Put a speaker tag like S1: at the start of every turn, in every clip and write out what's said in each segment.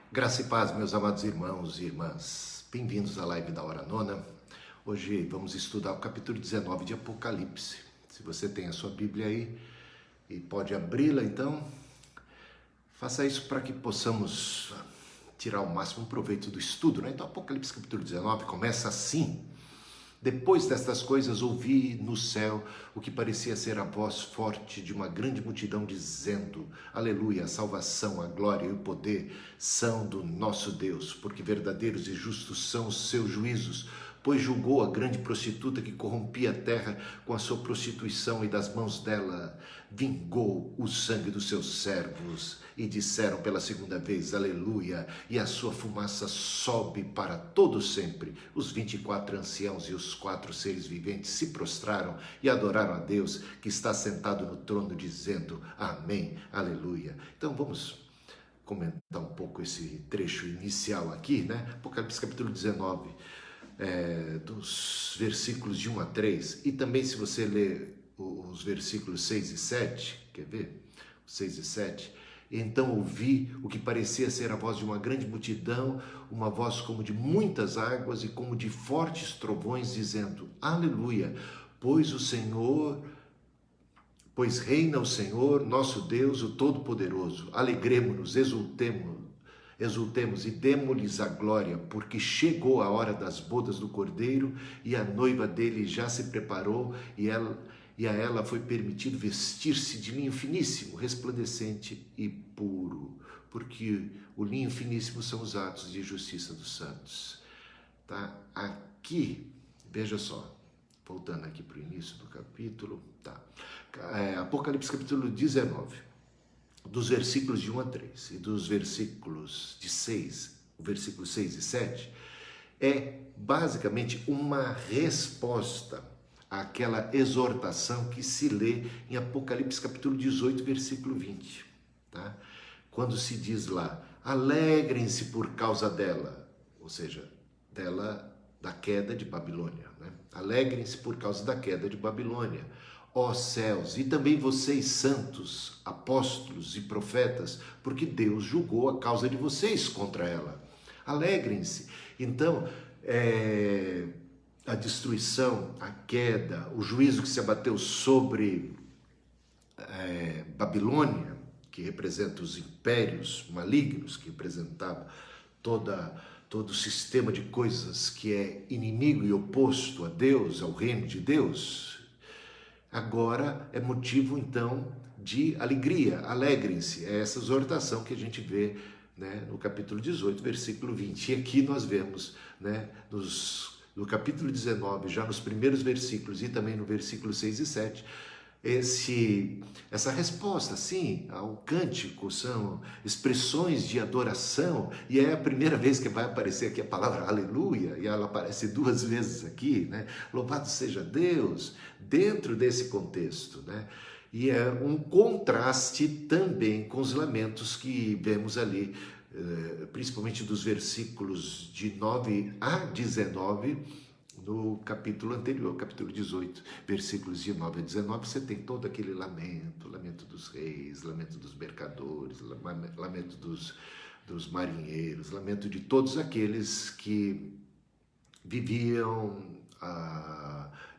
S1: Graça e paz, meus amados irmãos e irmãs. Bem-vindos à live da Hora Nona. Hoje vamos estudar o capítulo 19 de Apocalipse. Se você tem a sua Bíblia aí e pode abri-la, então, faça isso para que possamos tirar o máximo proveito do estudo, né? Então, Apocalipse capítulo 19 começa assim. Depois destas coisas, ouvi no céu o que parecia ser a voz forte de uma grande multidão dizendo: Aleluia, a salvação, a glória e o poder são do nosso Deus, porque verdadeiros e justos são os seus juízos, pois julgou a grande prostituta que corrompia a terra com a sua prostituição e das mãos dela vingou o sangue dos seus servos. E disseram pela segunda vez, aleluia, e a sua fumaça sobe para todo sempre. Os 24 anciãos e os 4 seres viventes se prostraram e adoraram a Deus que está sentado no trono, dizendo, amém, aleluia. Então vamos comentar um pouco esse trecho inicial aqui, né? Apocalipse capítulo 19, dos versículos de 1 a 3, e também se você ler os versículos 6 e 7, quer ver? 6 e 7, então ouvi o que parecia ser a voz de uma grande multidão, uma voz como de muitas águas e como de fortes trovões, dizendo, aleluia, pois reina o Senhor, nosso Deus, o Todo-Poderoso. Alegremo-nos, exultemos e demo-lhes a glória, porque chegou a hora das bodas do Cordeiro e a noiva dele já se preparou e a ela foi permitido vestir-se de linho finíssimo, resplandecente e puro, porque o linho finíssimo são os atos de justiça dos santos. Tá? Aqui, veja só, voltando aqui para o início do capítulo, tá? Apocalipse capítulo 19, dos versículos de 1 a 3 e dos versículos de 6, o versículo 6 e 7, é basicamente uma resposta àquela exortação que se lê em Apocalipse capítulo 18, versículo 20, tá? Quando se diz lá, alegrem-se por causa dela, ou seja, da queda de Babilônia, né? Alegrem-se por causa da queda de Babilônia, ó céus, e também vocês santos, apóstolos e profetas, porque Deus julgou a causa de vocês contra ela. Alegrem-se. Então, a destruição, a queda, o juízo que se abateu sobre Babilônia, que representa os impérios malignos, que representava todo o sistema de coisas que é inimigo e oposto a Deus, ao reino de Deus, agora é motivo então de alegria, alegrem-se. É essa exortação que a gente vê, né, no capítulo 18, versículo 20. E aqui nós vemos, né, no capítulo 19, já nos primeiros versículos e também no versículo 6 e 7, essa resposta, sim, ao cântico, são expressões de adoração, e é a primeira vez que vai aparecer aqui a palavra aleluia, e ela aparece 2 vezes aqui, né? Louvado seja Deus, dentro desse contexto, né? E é um contraste também com os lamentos que vemos ali, principalmente dos versículos de 9 a 19, no capítulo anterior, capítulo 18, versículos de 9 a 19, você tem todo aquele lamento dos reis, lamento dos mercadores, lamento dos marinheiros, lamento de todos aqueles que viviam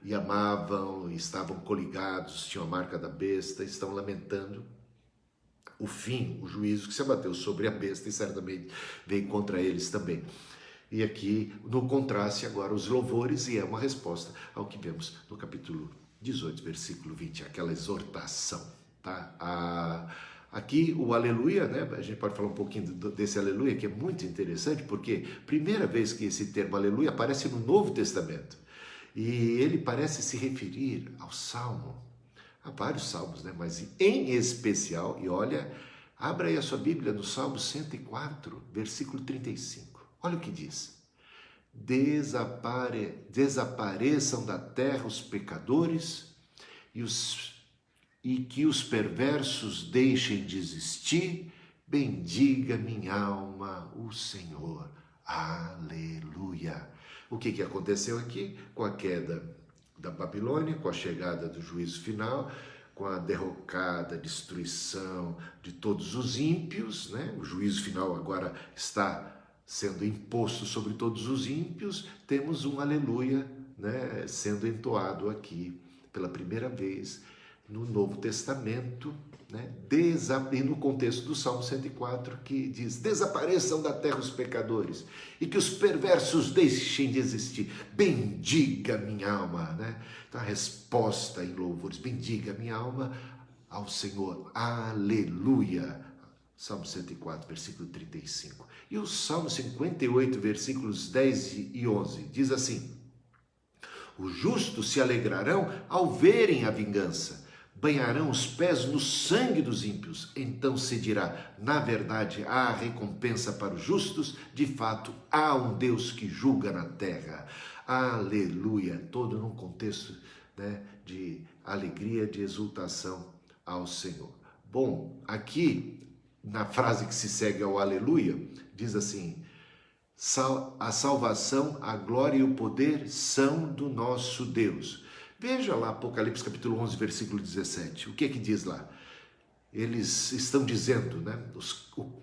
S1: e amavam, estavam coligados, tinham a marca da besta, estão lamentando o fim, o juízo que se abateu sobre a besta e certamente vem contra eles também. E aqui, no contraste, agora os louvores, e é uma resposta ao que vemos no capítulo 18, versículo 20, aquela exortação, tá? Aqui o aleluia, né? A gente pode falar um pouquinho desse aleluia, que é muito interessante, porque primeira vez que esse termo aleluia aparece no Novo Testamento, e ele parece se referir ao Salmo, há vários salmos, né? Mas em especial, e olha, abra aí a sua Bíblia no Salmo 104, versículo 35. Olha o que diz, desapareçam da terra os pecadores e que os perversos deixem de existir, bendiga minha alma o Senhor, aleluia. O que aconteceu aqui com a queda da Babilônia, com a chegada do juízo final, com a derrocada, destruição de todos os ímpios, né? O juízo final agora está sendo imposto sobre todos os ímpios. Temos um aleluia, né, sendo entoado aqui pela primeira vez no Novo Testamento, né, e no contexto do Salmo 104, que diz: desapareçam da terra os pecadores e que os perversos deixem de existir. Bendiga minha alma, né? Então a resposta em louvores: bendiga minha alma ao Senhor, aleluia. Salmo 104, versículo 35. E o Salmo 58, versículos 10 e 11, diz assim: os justos se alegrarão ao verem a vingança, banharão os pés no sangue dos ímpios. Então se dirá: na verdade há recompensa para os justos, de fato há um Deus que julga na terra. Aleluia! Todo num contexto, né, de alegria, de exultação ao Senhor. Bom, aqui na frase que se segue ao aleluia, diz assim: a salvação, a glória e o poder são do nosso Deus. Veja lá Apocalipse capítulo 11, versículo 17. O que é que diz lá? Eles estão dizendo, né,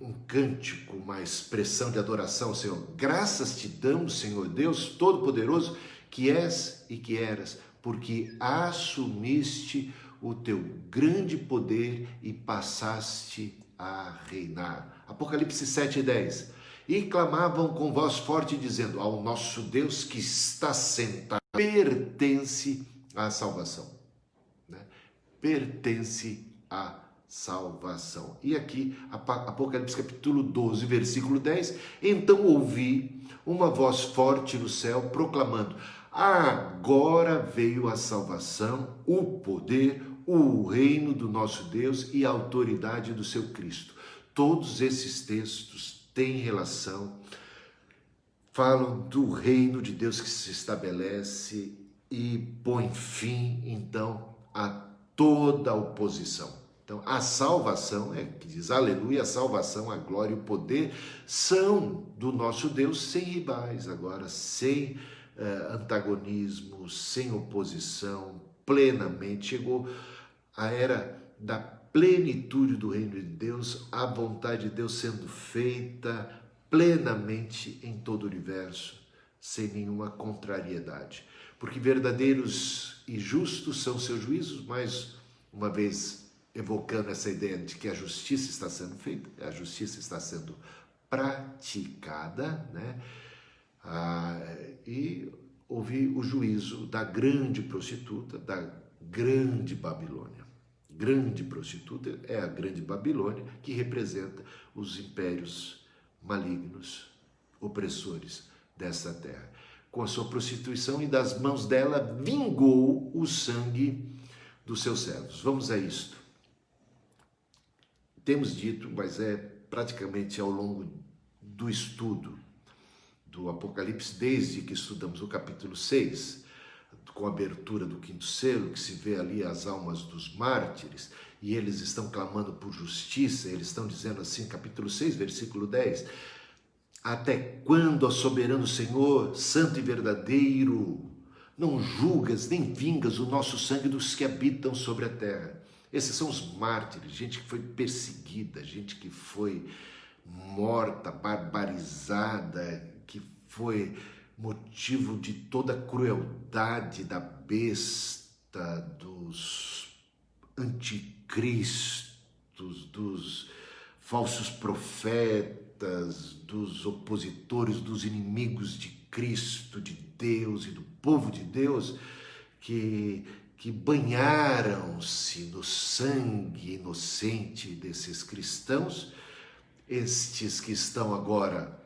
S1: um cântico, uma expressão de adoração ao Senhor. Graças te damos, Senhor Deus Todo-Poderoso, que és e que eras, porque assumiste o teu grande poder e passaste a reinar. Apocalipse 7:10. E clamavam com voz forte, dizendo: ao nosso Deus que está sentado pertence a salvação, né? Pertence a salvação. E aqui, Apocalipse capítulo 12, versículo 10, então ouvi uma voz forte no céu, proclamando: agora veio a salvação, o poder, o reino do nosso Deus e a autoridade do seu Cristo. Todos esses textos têm relação, falam do reino de Deus que se estabelece e põe fim, então, a toda oposição. Então, a salvação, que diz aleluia, a salvação, a glória e o poder são do nosso Deus sem rivais, agora sem antagonismo, sem oposição, plenamente. Chegou a era da plenitude do reino de Deus, a vontade de Deus sendo feita plenamente em todo o universo, sem nenhuma contrariedade. Porque verdadeiros e justos são seus juízos, mais uma vez evocando essa ideia de que a justiça está sendo feita, a justiça está sendo praticada, né? E houve o juízo da grande prostituta, da grande Babilônia. Grande prostituta é a grande Babilônia, que representa os impérios malignos, opressores desta terra. Com a sua prostituição, e das mãos dela vingou o sangue dos seus servos. Vamos a isto. Temos dito, mas é praticamente ao longo do estudo do Apocalipse, desde que estudamos o capítulo 6, com a abertura do quinto selo, que se vê ali as almas dos mártires, e eles estão clamando por justiça. Eles estão dizendo assim, capítulo 6, versículo 10, até quando, ó soberano Senhor, santo e verdadeiro, não julgas nem vingas o nosso sangue dos que habitam sobre a terra? Esses são os mártires, gente que foi perseguida, gente que foi morta, barbarizada, que foi motivo de toda a crueldade da besta, dos anticristos, dos falsos profetas, dos opositores, dos inimigos de Cristo, de Deus e do povo de Deus, que banharam-se no sangue inocente desses cristãos. Estes que estão agora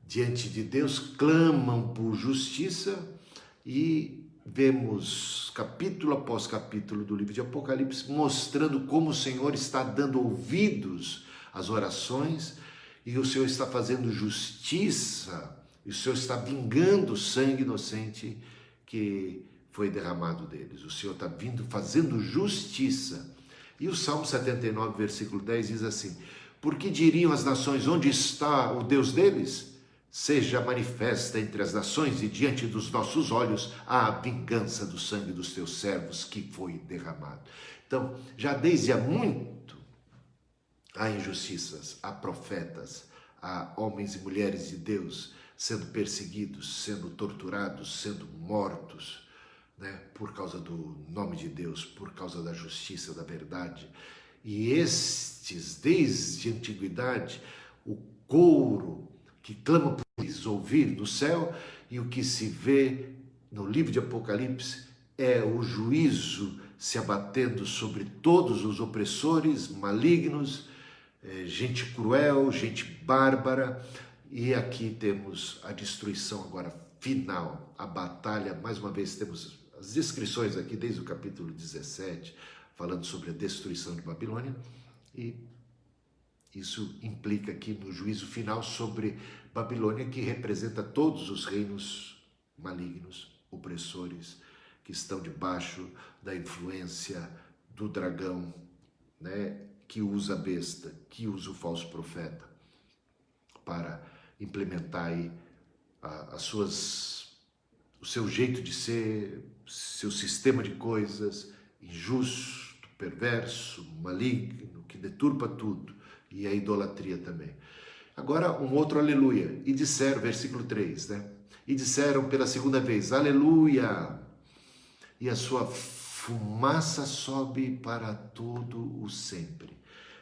S1: diante de Deus clamam por justiça, e vemos capítulo após capítulo do livro de Apocalipse mostrando como o Senhor está dando ouvidos às orações, e o Senhor está fazendo justiça, e o Senhor está vingando o sangue inocente que foi derramado deles. O Senhor está vindo fazendo justiça. E o Salmo 79, versículo 10 diz assim: porque diriam as nações: onde está o Deus deles? seja manifesta entre as nações e diante dos nossos olhos a vingança do sangue dos teus servos que foi derramado. Então, já desde há muito, há injustiças, há profetas, há homens e mulheres de Deus sendo perseguidos, sendo torturados, sendo mortos, né, por causa do nome de Deus, por causa da justiça, da verdade. E estes, desde a antiguidade, o coro que clama por eles ouvir do céu, e o que se vê no livro de Apocalipse é o juízo se abatendo sobre todos os opressores malignos, gente cruel, gente bárbara, e aqui temos a destruição agora final, a batalha. Mais uma vez temos as descrições aqui desde o capítulo 17, falando sobre a destruição de Babilônia, e isso implica aqui no juízo final sobre Babilônia, que representa todos os reinos malignos, opressores, que estão debaixo da influência do dragão, né, que usa a besta, que usa o falso profeta, para implementar aí o seu jeito de ser, seu sistema de coisas, injusto, perverso, maligno, que deturpa tudo, e a idolatria também. Agora, um outro aleluia. E disseram, versículo 3, né? E disseram pela segunda vez, aleluia! E a sua fumaça sobe para todo o sempre.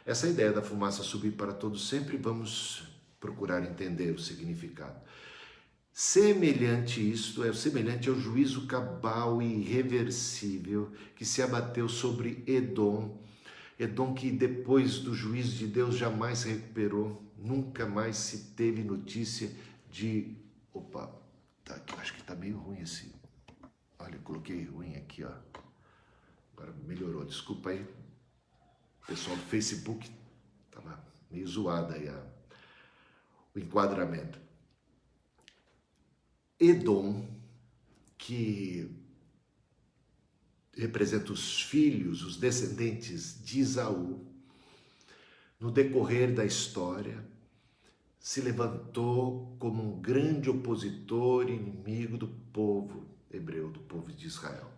S1: Essa ideia da fumaça subir para todo sempre, vamos procurar entender o significado. Semelhante ao juízo cabal e irreversível que se abateu sobre Edom. Edom, que depois do juízo de Deus jamais se recuperou, nunca mais se teve notícia de... Opa, acho que está meio ruim esse... Olha, eu coloquei ruim aqui, ó. Agora melhorou, desculpa aí. O pessoal do Facebook estava meio zoado aí o enquadramento. Edom, que representa os filhos, os descendentes de Esaú, no decorrer da história, se levantou como um grande opositor e inimigo do povo hebreu, do povo de Israel.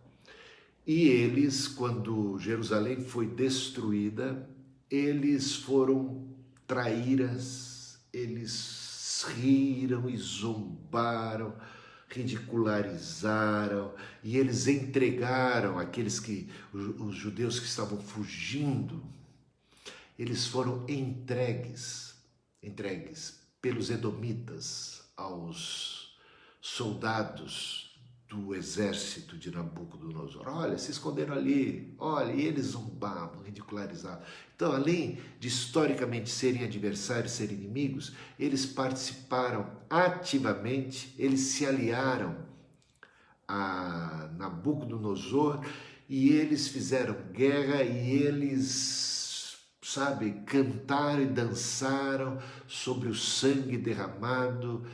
S1: E eles, quando Jerusalém foi destruída, eles foram traíras, eles riram e zombaram, ridicularizaram, e eles entregaram os judeus que estavam fugindo, eles foram entregues pelos edomitas aos soldados do exército de Nabucodonosor. Olha, se esconderam ali, olha, e eles zombavam, ridicularizavam. Então, além de historicamente serem adversários, serem inimigos, eles participaram ativamente, eles se aliaram a Nabucodonosor e eles fizeram guerra e eles, cantaram e dançaram sobre o sangue derramado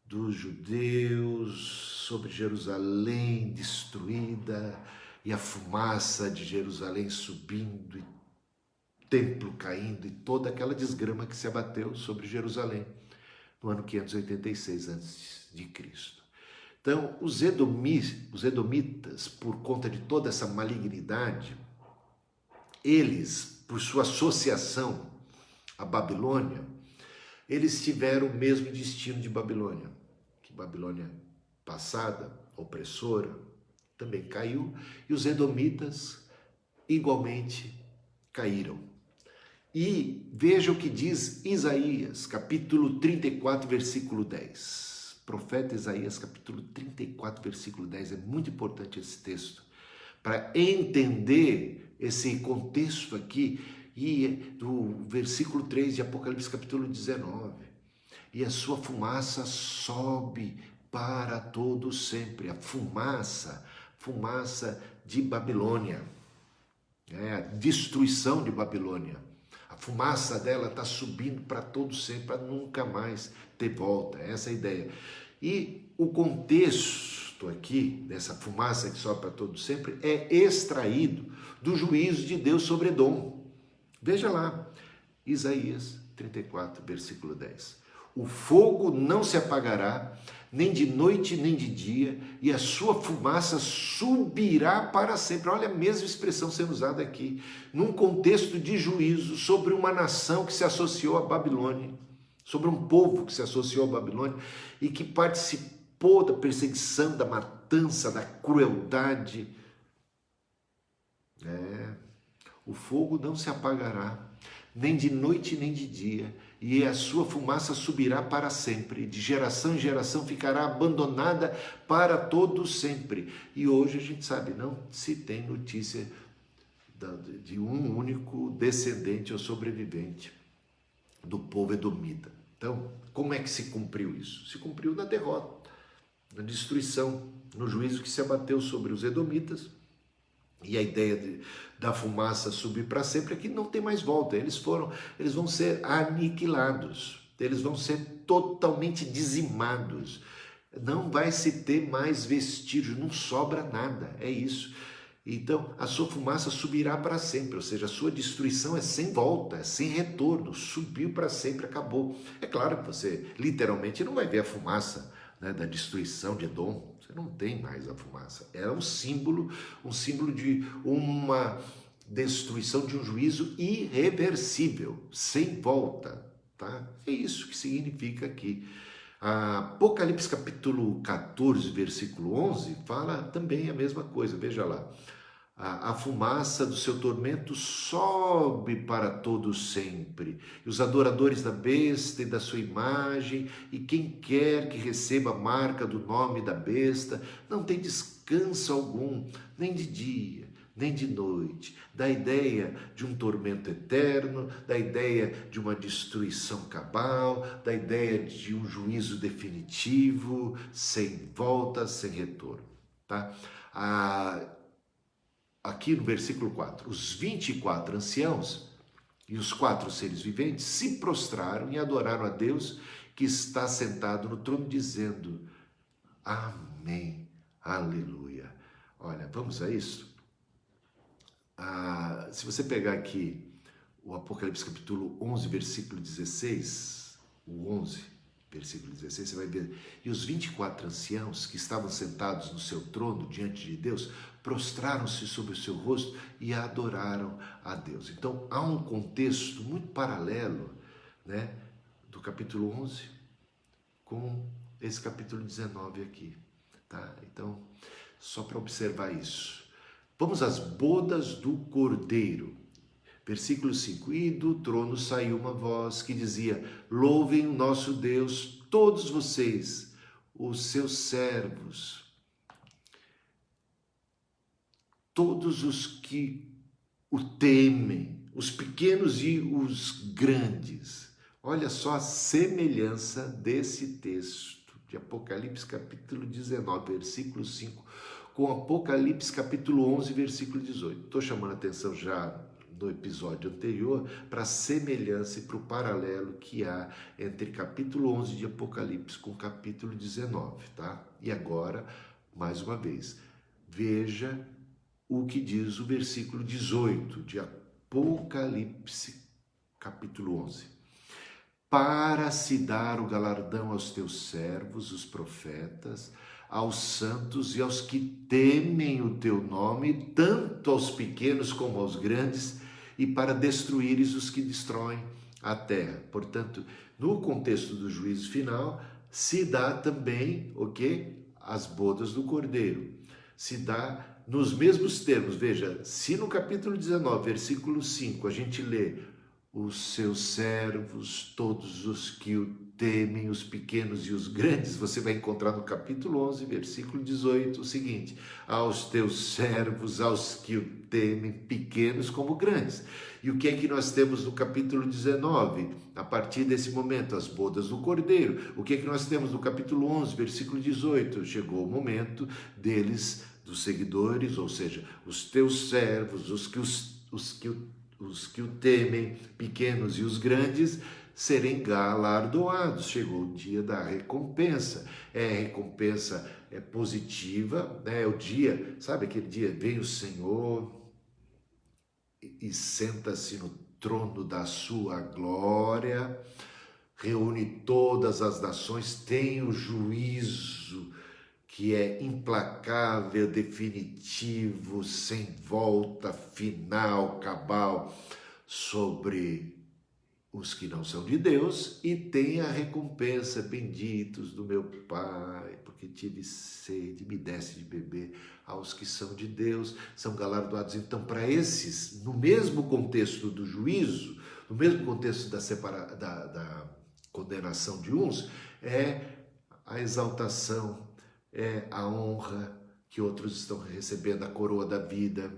S1: dos judeus, sobre Jerusalém destruída e a fumaça de Jerusalém subindo e templo caindo e toda aquela desgrama que se abateu sobre Jerusalém no ano 586 a.C. Então, os edomitas, por conta de toda essa malignidade, eles, por sua associação à Babilônia, eles tiveram o mesmo destino de Babilônia, que Babilônia passada, opressora, também caiu, e os edomitas igualmente caíram. E veja o que diz Isaías, capítulo 34, versículo 10. Profeta Isaías, capítulo 34, versículo 10. É muito importante esse texto, para entender esse contexto aqui, e do versículo 3 de Apocalipse, capítulo 19. E a sua fumaça sobe para todo sempre. A fumaça de Babilônia, a destruição de Babilônia. A fumaça dela está subindo para todo sempre, para nunca mais ter volta. Essa é a ideia. E o contexto aqui, dessa fumaça que sobe para todo sempre, é extraído do juízo de Deus sobre Edom. Veja lá, Isaías 34, versículo 10. O fogo não se apagará, nem de noite nem de dia, e a sua fumaça subirá para sempre. Olha a mesma expressão sendo usada aqui, num contexto de juízo sobre uma nação que se associou à Babilônia, sobre um povo que se associou à Babilônia e que participou da perseguição, da matança, da crueldade. O fogo não se apagará, nem de noite nem de dia, e a sua fumaça subirá para sempre, de geração em geração ficará abandonada para todo sempre. E hoje a gente sabe, não se tem notícia de um único descendente ou sobrevivente do povo edomita. Então, como é que se cumpriu isso? Se cumpriu na derrota, na destruição, no juízo que se abateu sobre os edomitas. E a ideia da fumaça subir para sempre é que não tem mais volta. Eles vão ser aniquilados, eles vão ser totalmente dizimados. Não vai se ter mais vestígio, não sobra nada, é isso. Então, a sua fumaça subirá para sempre, ou seja, a sua destruição é sem volta, é sem retorno, subiu para sempre, acabou. É claro que você literalmente não vai ver a fumaça, né, da destruição de Edom. Você não tem mais a fumaça. Era um símbolo de uma destruição, de um juízo irreversível, sem volta, tá? É isso que significa aqui. Apocalipse capítulo 14, versículo 11, fala também a mesma coisa, veja lá. A fumaça do seu tormento sobe para todo sempre, e os adoradores da besta e da sua imagem, e quem quer que receba a marca do nome da besta, não tem descanso algum, nem de dia, nem de noite. Da ideia de um tormento eterno, da ideia de uma destruição cabal, da ideia de um juízo definitivo, sem volta, sem retorno, tá? Aqui no versículo 4, os 24 anciãos e os 4 seres viventes se prostraram e adoraram a Deus que está sentado no trono, dizendo: Amém, aleluia. Olha, vamos a isso? Se você pegar aqui o Apocalipse capítulo 11, versículo 16, o 11, versículo 16, você vai ver: e os 24 anciãos que estavam sentados no seu trono diante de Deus, prostraram-se sobre o seu rosto e adoraram a Deus. Então, há um contexto muito paralelo, né, do capítulo 11 com esse capítulo 19 aqui, tá? Então, só para observar isso. Vamos às bodas do Cordeiro. Versículo 5, e do trono saiu uma voz que dizia: louvem o nosso Deus, todos vocês, os seus servos, todos os que o temem, os pequenos e os grandes. Olha só a semelhança desse texto de Apocalipse capítulo 19, versículo 5, com Apocalipse capítulo 11, versículo 18. Estou chamando a atenção já no episódio anterior para a semelhança e para o paralelo que há entre capítulo 11 de Apocalipse com capítulo 19, tá? E agora, mais uma vez, veja o que diz o versículo 18 de Apocalipse capítulo 11. Para se dar o galardão aos teus servos, os profetas, aos santos e aos que temem o teu nome, tanto aos pequenos como aos grandes, e para destruíres os que destroem a terra. Portanto, no contexto do juízo final, se dá também o quê? As bodas do Cordeiro. Se dá nos mesmos termos. Veja, se no capítulo 19, versículo 5, a gente lê: os seus servos, todos os que o temem, os pequenos e os grandes, você vai encontrar no capítulo 11, versículo 18, o seguinte: aos teus servos, aos que o temem, pequenos como grandes. E o que é que nós temos no capítulo 19? A partir desse momento, as bodas do Cordeiro. O que é que nós temos no capítulo 11, versículo 18? Chegou o momento deles, dos seguidores, ou seja, os teus servos, os que o temem, pequenos e os grandes, serem galardoados. Chegou o dia da recompensa. Recompensa positiva, né? É o dia, sabe aquele dia, vem o Senhor e senta-se no trono da sua glória, reúne todas as nações, tem o juízo que é implacável, definitivo, sem volta, final, cabal, sobre os que não são de Deus, e tem a recompensa, benditos do meu Pai, porque tive sede, me desse de beber. Aos que são de Deus, são galardoados. Então, para esses, no mesmo contexto do juízo, no mesmo contexto da condenação de uns, é a exaltação, é a honra, que outros estão recebendo a coroa da vida,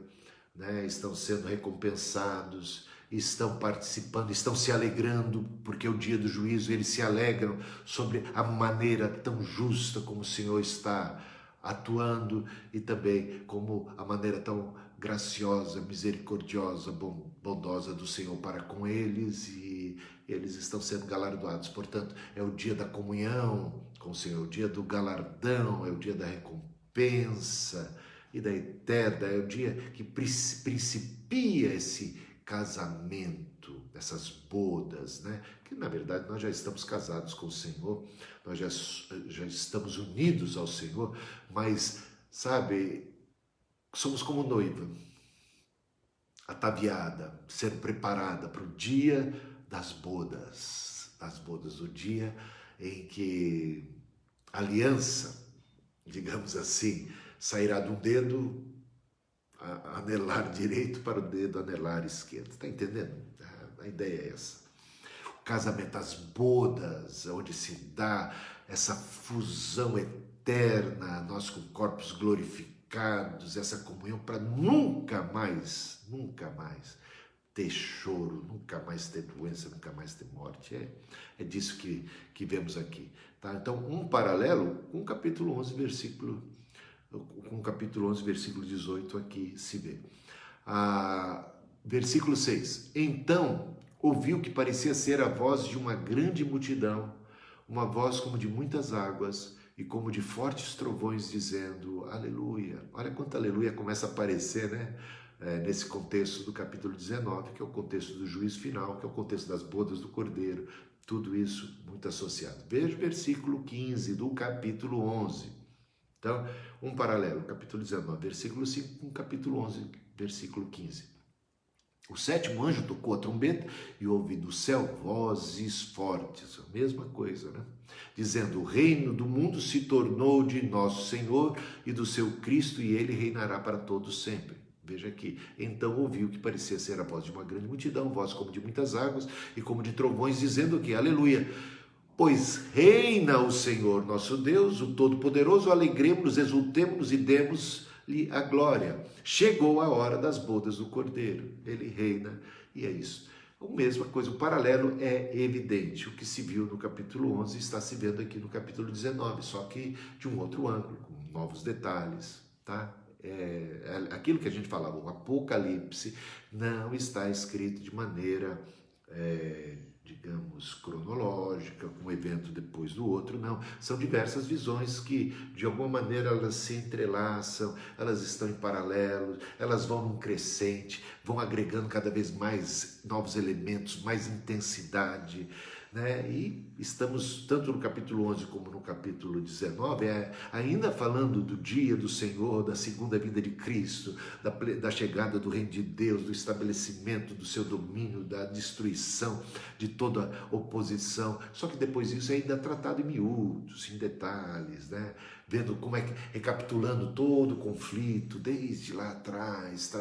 S1: né? Estão sendo recompensados, estão participando, estão se alegrando, porque o dia do juízo eles se alegram sobre a maneira tão justa como o Senhor está atuando, e também como a maneira tão graciosa, misericordiosa, bondosa do Senhor para com eles, e eles estão sendo galardoados. Portanto, é o dia da comunhão com o Senhor, o dia do galardão, é o dia da recompensa e da eterna, é o dia que principia esse casamento, essas bodas, né? Que na verdade nós já estamos casados com o Senhor, nós já estamos unidos ao Senhor, mas, sabe, somos como noiva, ataviada, sendo preparada para o dia das bodas, o dia em que a aliança, digamos assim, sairá de um dedo anelar direito para o dedo anelar esquerdo. Está entendendo? A ideia é essa. O casamento, as bodas, onde se dá essa fusão eterna, nós com corpos glorificados, essa comunhão para nunca mais ter choro, nunca mais ter doença, nunca mais ter morte. É disso que vemos aqui. Tá? Então, um paralelo com o capítulo 11, versículo 18 aqui se vê. Versículo 6. Então ouviu que parecia ser a voz de uma grande multidão, uma voz como de muitas águas e como de fortes trovões, dizendo, aleluia. Olha quanto aleluia começa a aparecer, né? Nesse contexto do capítulo 19, que é o contexto do juízo final, que é o contexto das bodas do Cordeiro, tudo isso muito associado. Veja o versículo 15 do capítulo 11. Então, um paralelo, capítulo 19, versículo 5, com capítulo 11, versículo 15. O sétimo anjo tocou a trombeta e ouvi do céu vozes fortes, a mesma coisa, né? Dizendo, o reino do mundo se tornou de nosso Senhor e do seu Cristo, e ele reinará para todos sempre. Veja aqui, então ouviu que parecia ser a voz de uma grande multidão, voz como de muitas águas e como de trovões, dizendo que, aleluia, pois reina o Senhor nosso Deus, o Todo-Poderoso, alegremos-nos, exultemos-nos e demos-lhe a glória. Chegou a hora das bodas do Cordeiro, ele reina, e é isso. A mesma coisa, o paralelo é evidente, o que se viu no capítulo 11 está se vendo aqui no capítulo 19, só que de um outro ângulo, com novos detalhes, tá? Aquilo que a gente falava, o Apocalipse não está escrito de maneira, digamos, cronológica, um evento depois do outro, não. São diversas visões que, de alguma maneira, elas se entrelaçam, elas estão em paralelo, elas vão num crescente, vão agregando cada vez mais novos elementos, mais intensidade, né? E estamos, tanto no capítulo 11 como no capítulo 19, ainda falando do dia do Senhor, da segunda vinda de Cristo, da chegada do reino de Deus, do estabelecimento do seu domínio, da destruição de toda oposição. Só que depois disso é ainda tratado em miúdos, em detalhes, né? Vendo como recapitulando todo o conflito, desde lá atrás,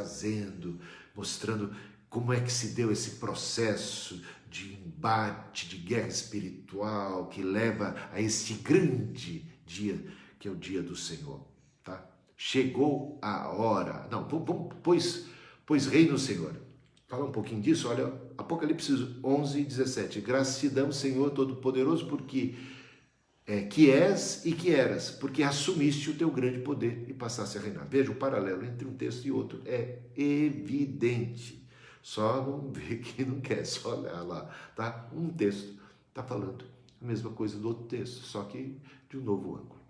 S1: mostrando como é que se deu esse processo de embate, de guerra espiritual, que leva a este grande dia, que é o dia do Senhor, tá? Chegou a hora, não, pois reina o Senhor. Falar um pouquinho disso, olha, Apocalipse 11, 17. Graças te damos, Senhor Todo-Poderoso, porque que és e que eras, porque assumiste o teu grande poder e passaste a reinar. Veja, o paralelo entre um texto e outro é evidente. Só não vê quem não quer, só olhar lá, tá? Um texto está falando a mesma coisa do outro texto, só que de um novo ângulo.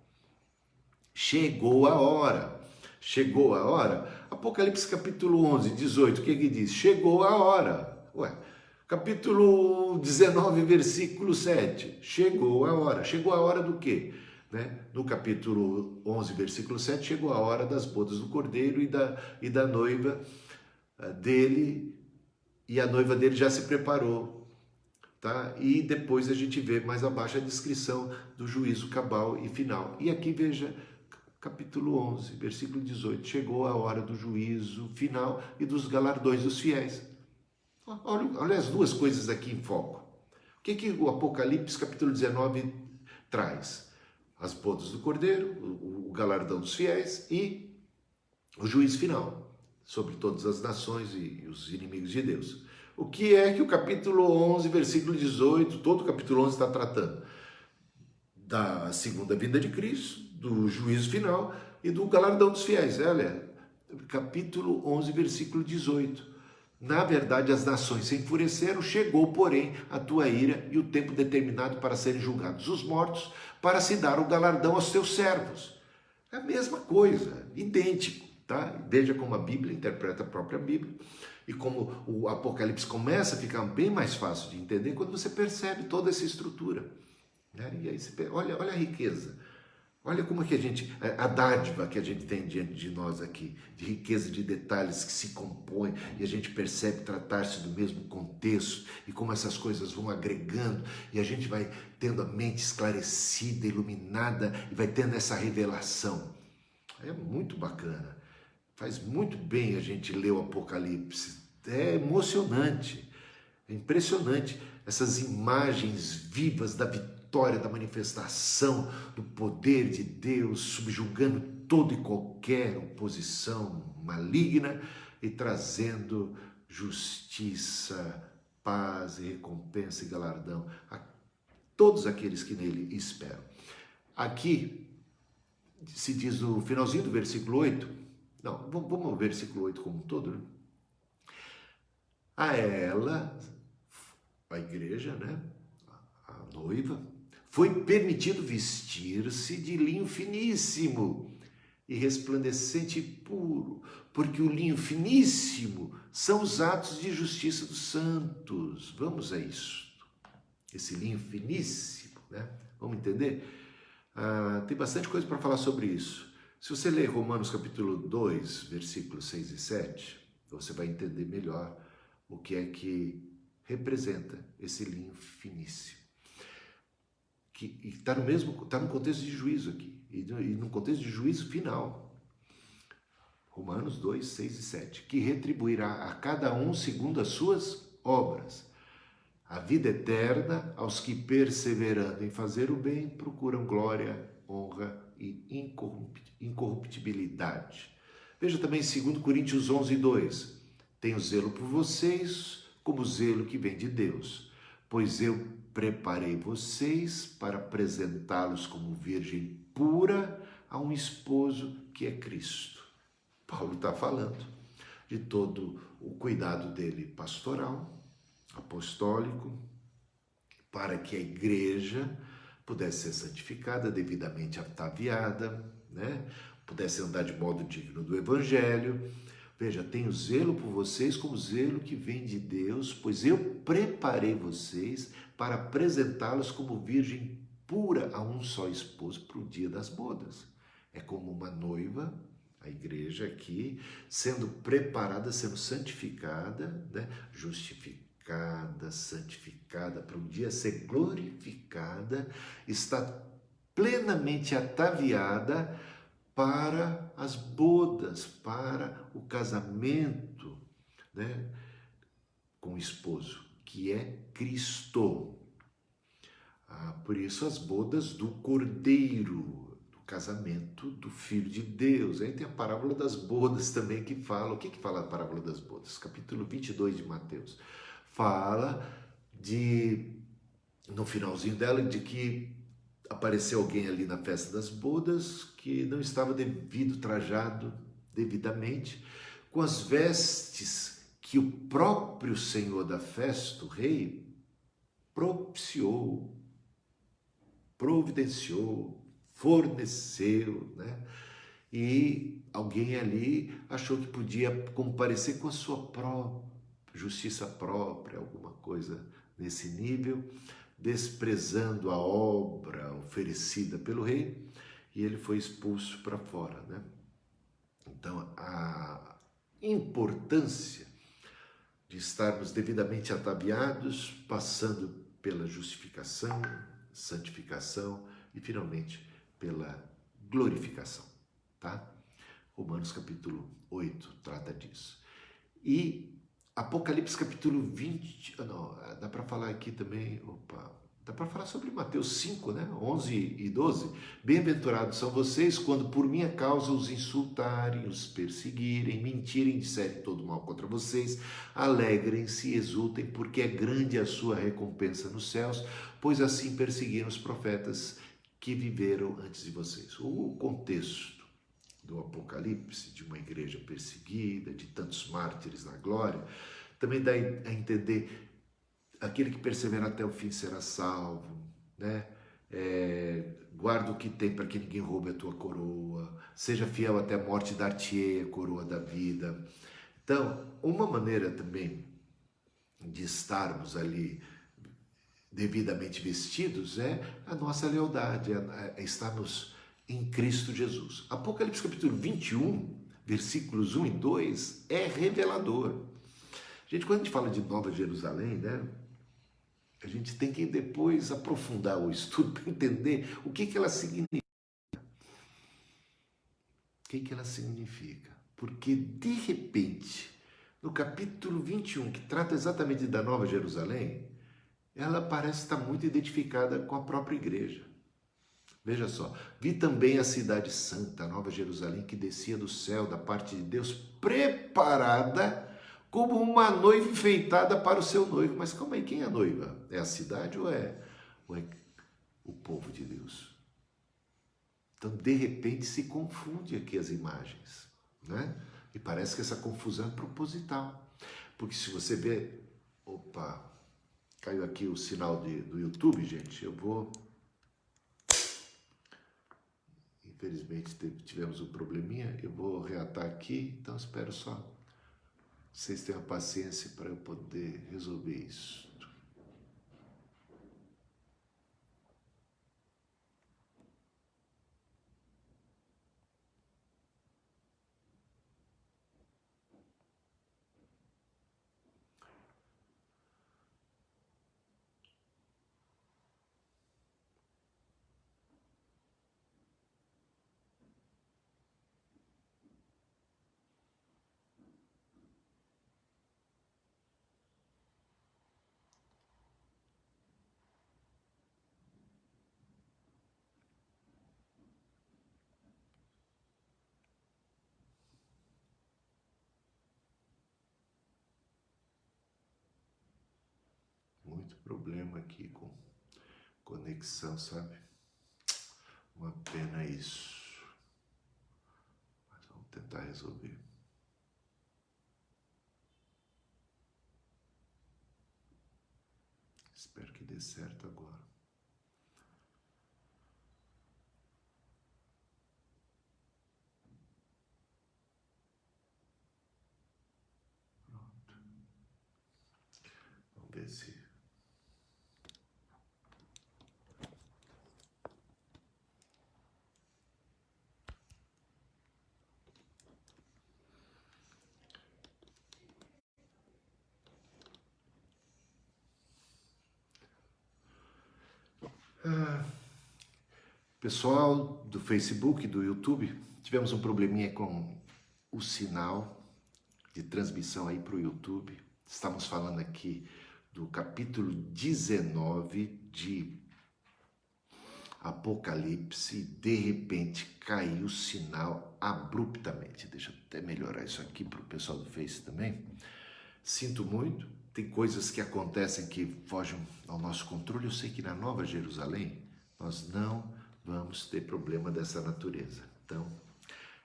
S1: Chegou a hora. Chegou a hora. Apocalipse capítulo 11, 18, o que diz? Chegou a hora. Ué, Capítulo 19, versículo 7. Chegou a hora. Chegou a hora do quê? Né? No capítulo 11, versículo 7, chegou a hora das bodas do cordeiro e da noiva dele, e a noiva dele já se preparou. Tá? E depois a gente vê mais abaixo a descrição do juízo cabal e final. E aqui veja, capítulo 11, versículo 18. Chegou a hora do juízo final e dos galardões dos fiéis. Olha as duas coisas aqui em foco. O que o Apocalipse capítulo 19 traz? As bodas do Cordeiro, o galardão dos fiéis e o juízo final sobre todas as nações e os inimigos de Deus. O que é que o capítulo 11, versículo 18, todo o capítulo 11 está tratando? Da segunda vinda de Cristo, do juízo final e do galardão dos fiéis. Olha, capítulo 11, versículo 18. Na verdade, as nações se enfureceram, chegou, porém, a tua ira e o tempo determinado para serem julgados os mortos, para se dar o galardão aos teus servos. É a mesma coisa, idêntico, tá? Veja como a Bíblia interpreta a própria Bíblia e como o Apocalipse começa a ficar bem mais fácil de entender quando você percebe toda essa estrutura. Né? E aí você olha a riqueza. Olha como é que a dádiva que a gente tem diante de nós aqui, de riqueza de detalhes que se compõem e a gente percebe tratar-se do mesmo contexto e como essas coisas vão agregando e a gente vai tendo a mente esclarecida, iluminada e vai tendo essa revelação. É muito bacana, faz muito bem a gente ler o Apocalipse, é emocionante, é impressionante essas imagens vivas da vitória, da manifestação do poder de Deus, subjugando toda e qualquer oposição maligna e trazendo justiça, paz e recompensa e galardão a todos aqueles que nele esperam. Aqui se diz no finalzinho do versículo 8, não, vamos ao versículo 8 como um todo, né? A ela, a igreja, né? A noiva, foi permitido vestir-se de linho finíssimo e resplandecente e puro, porque o linho finíssimo são os atos de justiça dos santos. Vamos a isso. Esse linho finíssimo, né? Vamos entender? Tem bastante coisa para falar sobre isso. Se você ler Romanos capítulo 2, versículos 6 e 7, você vai entender melhor o que é que representa esse linho finíssimo. Que está no contexto de juízo aqui, e no contexto de juízo final. Romanos 2, 6 e 7, que retribuirá a cada um segundo as suas obras. A vida eterna aos que, perseverando em fazer o bem, procuram glória, honra e incorruptibilidade. Veja também 2 Coríntios 11, 2. Tenho zelo por vocês, como o zelo que vem de Deus, pois eu preparei vocês para apresentá-los como virgem pura a um esposo que é Cristo. Paulo está falando de todo o cuidado dele pastoral, apostólico, para que a igreja pudesse ser santificada, devidamente ataviada, né? Pudesse andar de modo digno do evangelho. Veja, tenho zelo por vocês como zelo que vem de Deus, pois eu preparei vocês para apresentá-los como virgem pura a um só esposo para o dia das bodas. É como uma noiva, a igreja aqui, sendo preparada, sendo santificada, né? Justificada, santificada para um dia ser glorificada, está plenamente ataviada para as bodas, para o casamento, né, com o esposo, que é Cristo. Por isso as bodas do Cordeiro, do casamento do Filho de Deus. Aí tem a parábola das bodas também que fala. O que fala a parábola das bodas? Capítulo 22 de Mateus. Fala no finalzinho dela, de que apareceu alguém ali na festa das bodas que não estava trajado devidamente, com as vestes que o próprio Senhor da festa, o rei, propiciou, providenciou, forneceu, né? E alguém ali achou que podia comparecer com a sua própria justiça própria, alguma coisa nesse nível, desprezando a obra oferecida pelo rei, e ele foi expulso para fora, né? Então, a importância de estarmos devidamente ataviados, passando pela justificação, santificação e, finalmente, pela glorificação, tá? Romanos capítulo 8 trata disso. E Apocalipse capítulo 20, não, dá para falar aqui também, dá para falar sobre Mateus 5, né? 11 e 12. Bem-aventurados são vocês quando por minha causa os insultarem, os perseguirem, mentirem, disserem todo mal contra vocês. Alegrem-se e exultem, porque é grande a sua recompensa nos céus, pois assim perseguiram os profetas que viveram antes de vocês. O contexto do Apocalipse, de uma igreja perseguida, de tantos mártires na glória, também dá a entender aquele que persevera até o fim será salvo, né? Guarda o que tem para que ninguém roube a tua coroa, seja fiel até a morte, dar-te-ei a coroa da vida. Então, uma maneira também de estarmos ali devidamente vestidos é a nossa lealdade, é estarmos em Cristo Jesus. Apocalipse capítulo 21, versículos 1 e 2 é revelador. Gente, quando a gente fala de Nova Jerusalém, né, a gente tem que depois aprofundar o estudo para entender o que ela significa. O que ela significa? Porque, de repente, no capítulo 21, que trata exatamente da Nova Jerusalém, ela parece estar muito identificada com a própria igreja. Veja só, vi também a cidade santa, a Nova Jerusalém, que descia do céu da parte de Deus, preparada como uma noiva enfeitada para o seu noivo. Mas calma aí, quem é a noiva? É a cidade ou é o povo de Deus? Então, de repente, se confunde aqui as imagens, né? E parece que essa confusão é proposital. Porque se você vê... Opa, caiu aqui o sinal do YouTube, gente. Eu vou... Infelizmente tivemos um probleminha, eu vou reatar aqui, então espero só vocês tenham paciência para eu poder resolver isso. Muito problema aqui com conexão, sabe? Uma pena isso. Mas vamos tentar resolver. Espero que dê certo agora. Pronto. Vamos ver se... Pessoal do Facebook, do YouTube, tivemos um probleminha com o sinal de transmissão aí para o YouTube. Estamos falando aqui do capítulo 19 de Apocalipse. De repente caiu o sinal abruptamente. Deixa eu até melhorar isso aqui para o pessoal do Face também. Sinto muito, tem coisas que acontecem que fogem ao nosso controle. Eu sei que na Nova Jerusalém nós não vamos ter problema dessa natureza. Então,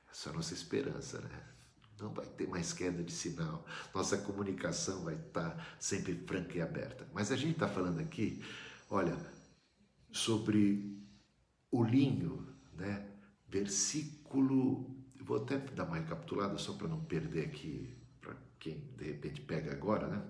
S1: essa é a nossa esperança, né? Não vai ter mais queda de sinal. Nossa comunicação vai estar sempre franca e aberta. Mas a gente está falando aqui, olha, sobre o linho, né? Versículo... Vou até dar uma recapitulada só para não perder aqui, para quem de repente pega agora, né?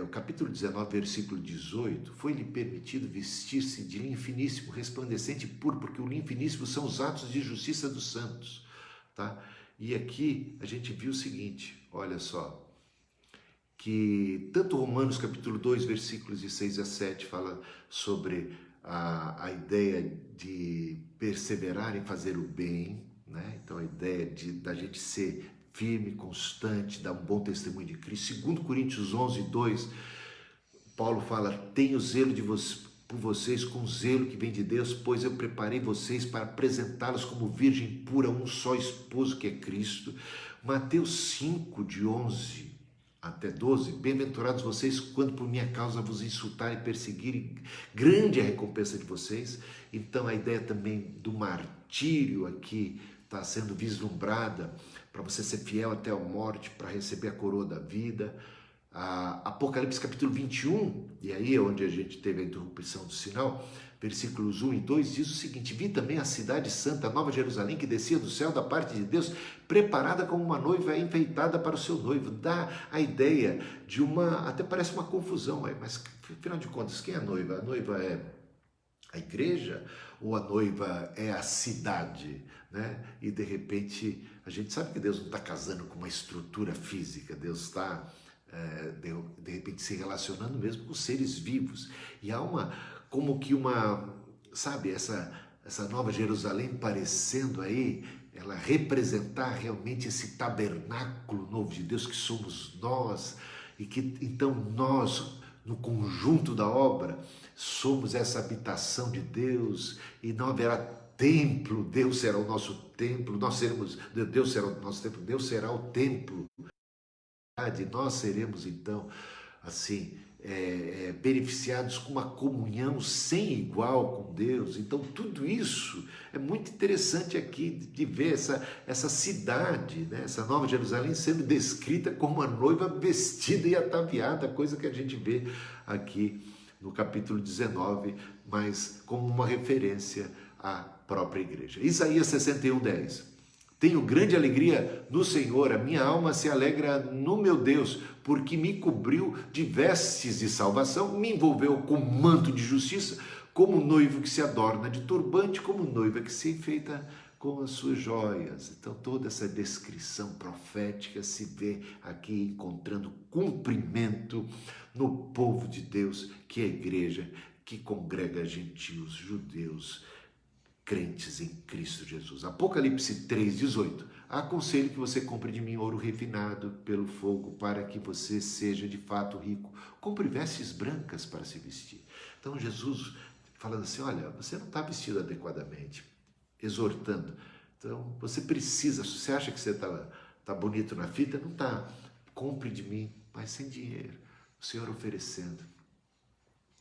S1: O capítulo 19, versículo 18, foi-lhe permitido vestir-se de linho finíssimo, resplandecente e puro, porque o linho finíssimo são os atos de justiça dos santos, tá? E aqui a gente viu o seguinte, olha só, que tanto Romanos capítulo 2, versículos de 6 a 7 fala sobre a ideia de perseverar em fazer o bem, né? Então a ideia da gente ser firme, constante, dar um bom testemunho de Cristo. 2 Coríntios 11, 2, Paulo fala, tenho zelo por vocês com zelo que vem de Deus, pois eu preparei vocês para apresentá-los como virgem pura, um só esposo que é Cristo. Mateus 5, de 11 até 12, bem-aventurados vocês quando por minha causa vos insultarem e perseguirem, grande é a recompensa de vocês. Então a ideia também do martírio aqui está sendo vislumbrada, para você ser fiel até a morte, para receber a coroa da vida. Apocalipse capítulo 21, e aí é onde a gente teve a interrupção do sinal, versículos 1 e 2, diz o seguinte, vi também a cidade santa, a Nova Jerusalém, que descia do céu da parte de Deus, preparada como uma noiva enfeitada para o seu noivo. Dá a ideia de até parece uma confusão, mas afinal de contas, quem é a noiva? A noiva é a igreja ou a noiva é a cidade, né? E de repente, a gente sabe que Deus não está casando com uma estrutura física, Deus está de repente se relacionando mesmo com seres vivos, e há sabe, essa Nova Jerusalém parecendo aí, ela representar realmente esse tabernáculo novo de Deus que somos nós, e que então nós, no conjunto da obra, somos essa habitação de Deus, e não haverá templo, Deus será o nosso templo, Deus será o nosso templo, Deus será o templo. Nós seremos então assim beneficiados com uma comunhão sem igual com Deus. Então tudo isso é muito interessante aqui de ver essa cidade, né? Essa Nova Jerusalém sendo descrita como uma noiva vestida e ataviada, coisa que a gente vê aqui no capítulo 19, mas como uma referência à própria igreja. Isaías 61, 10. Tenho grande alegria no Senhor, a minha alma se alegra no meu Deus, porque me cobriu de vestes de salvação, me envolveu com manto de justiça, como noivo que se adorna de turbante, como noiva que se enfeita com as suas joias. Então toda essa descrição profética se vê aqui encontrando cumprimento no povo de Deus, que é a igreja, que congrega gentios, judeus, crentes em Cristo Jesus. Apocalipse 3:18. Aconselho que você compre de mim ouro refinado pelo fogo, para que você seja de fato rico. Compre vestes brancas para se vestir. Então Jesus falando assim, olha, você não está vestido adequadamente, exortando. Então você precisa, se você acha que você está bonito na fita, não está. Compre de mim, mas sem dinheiro. O Senhor oferecendo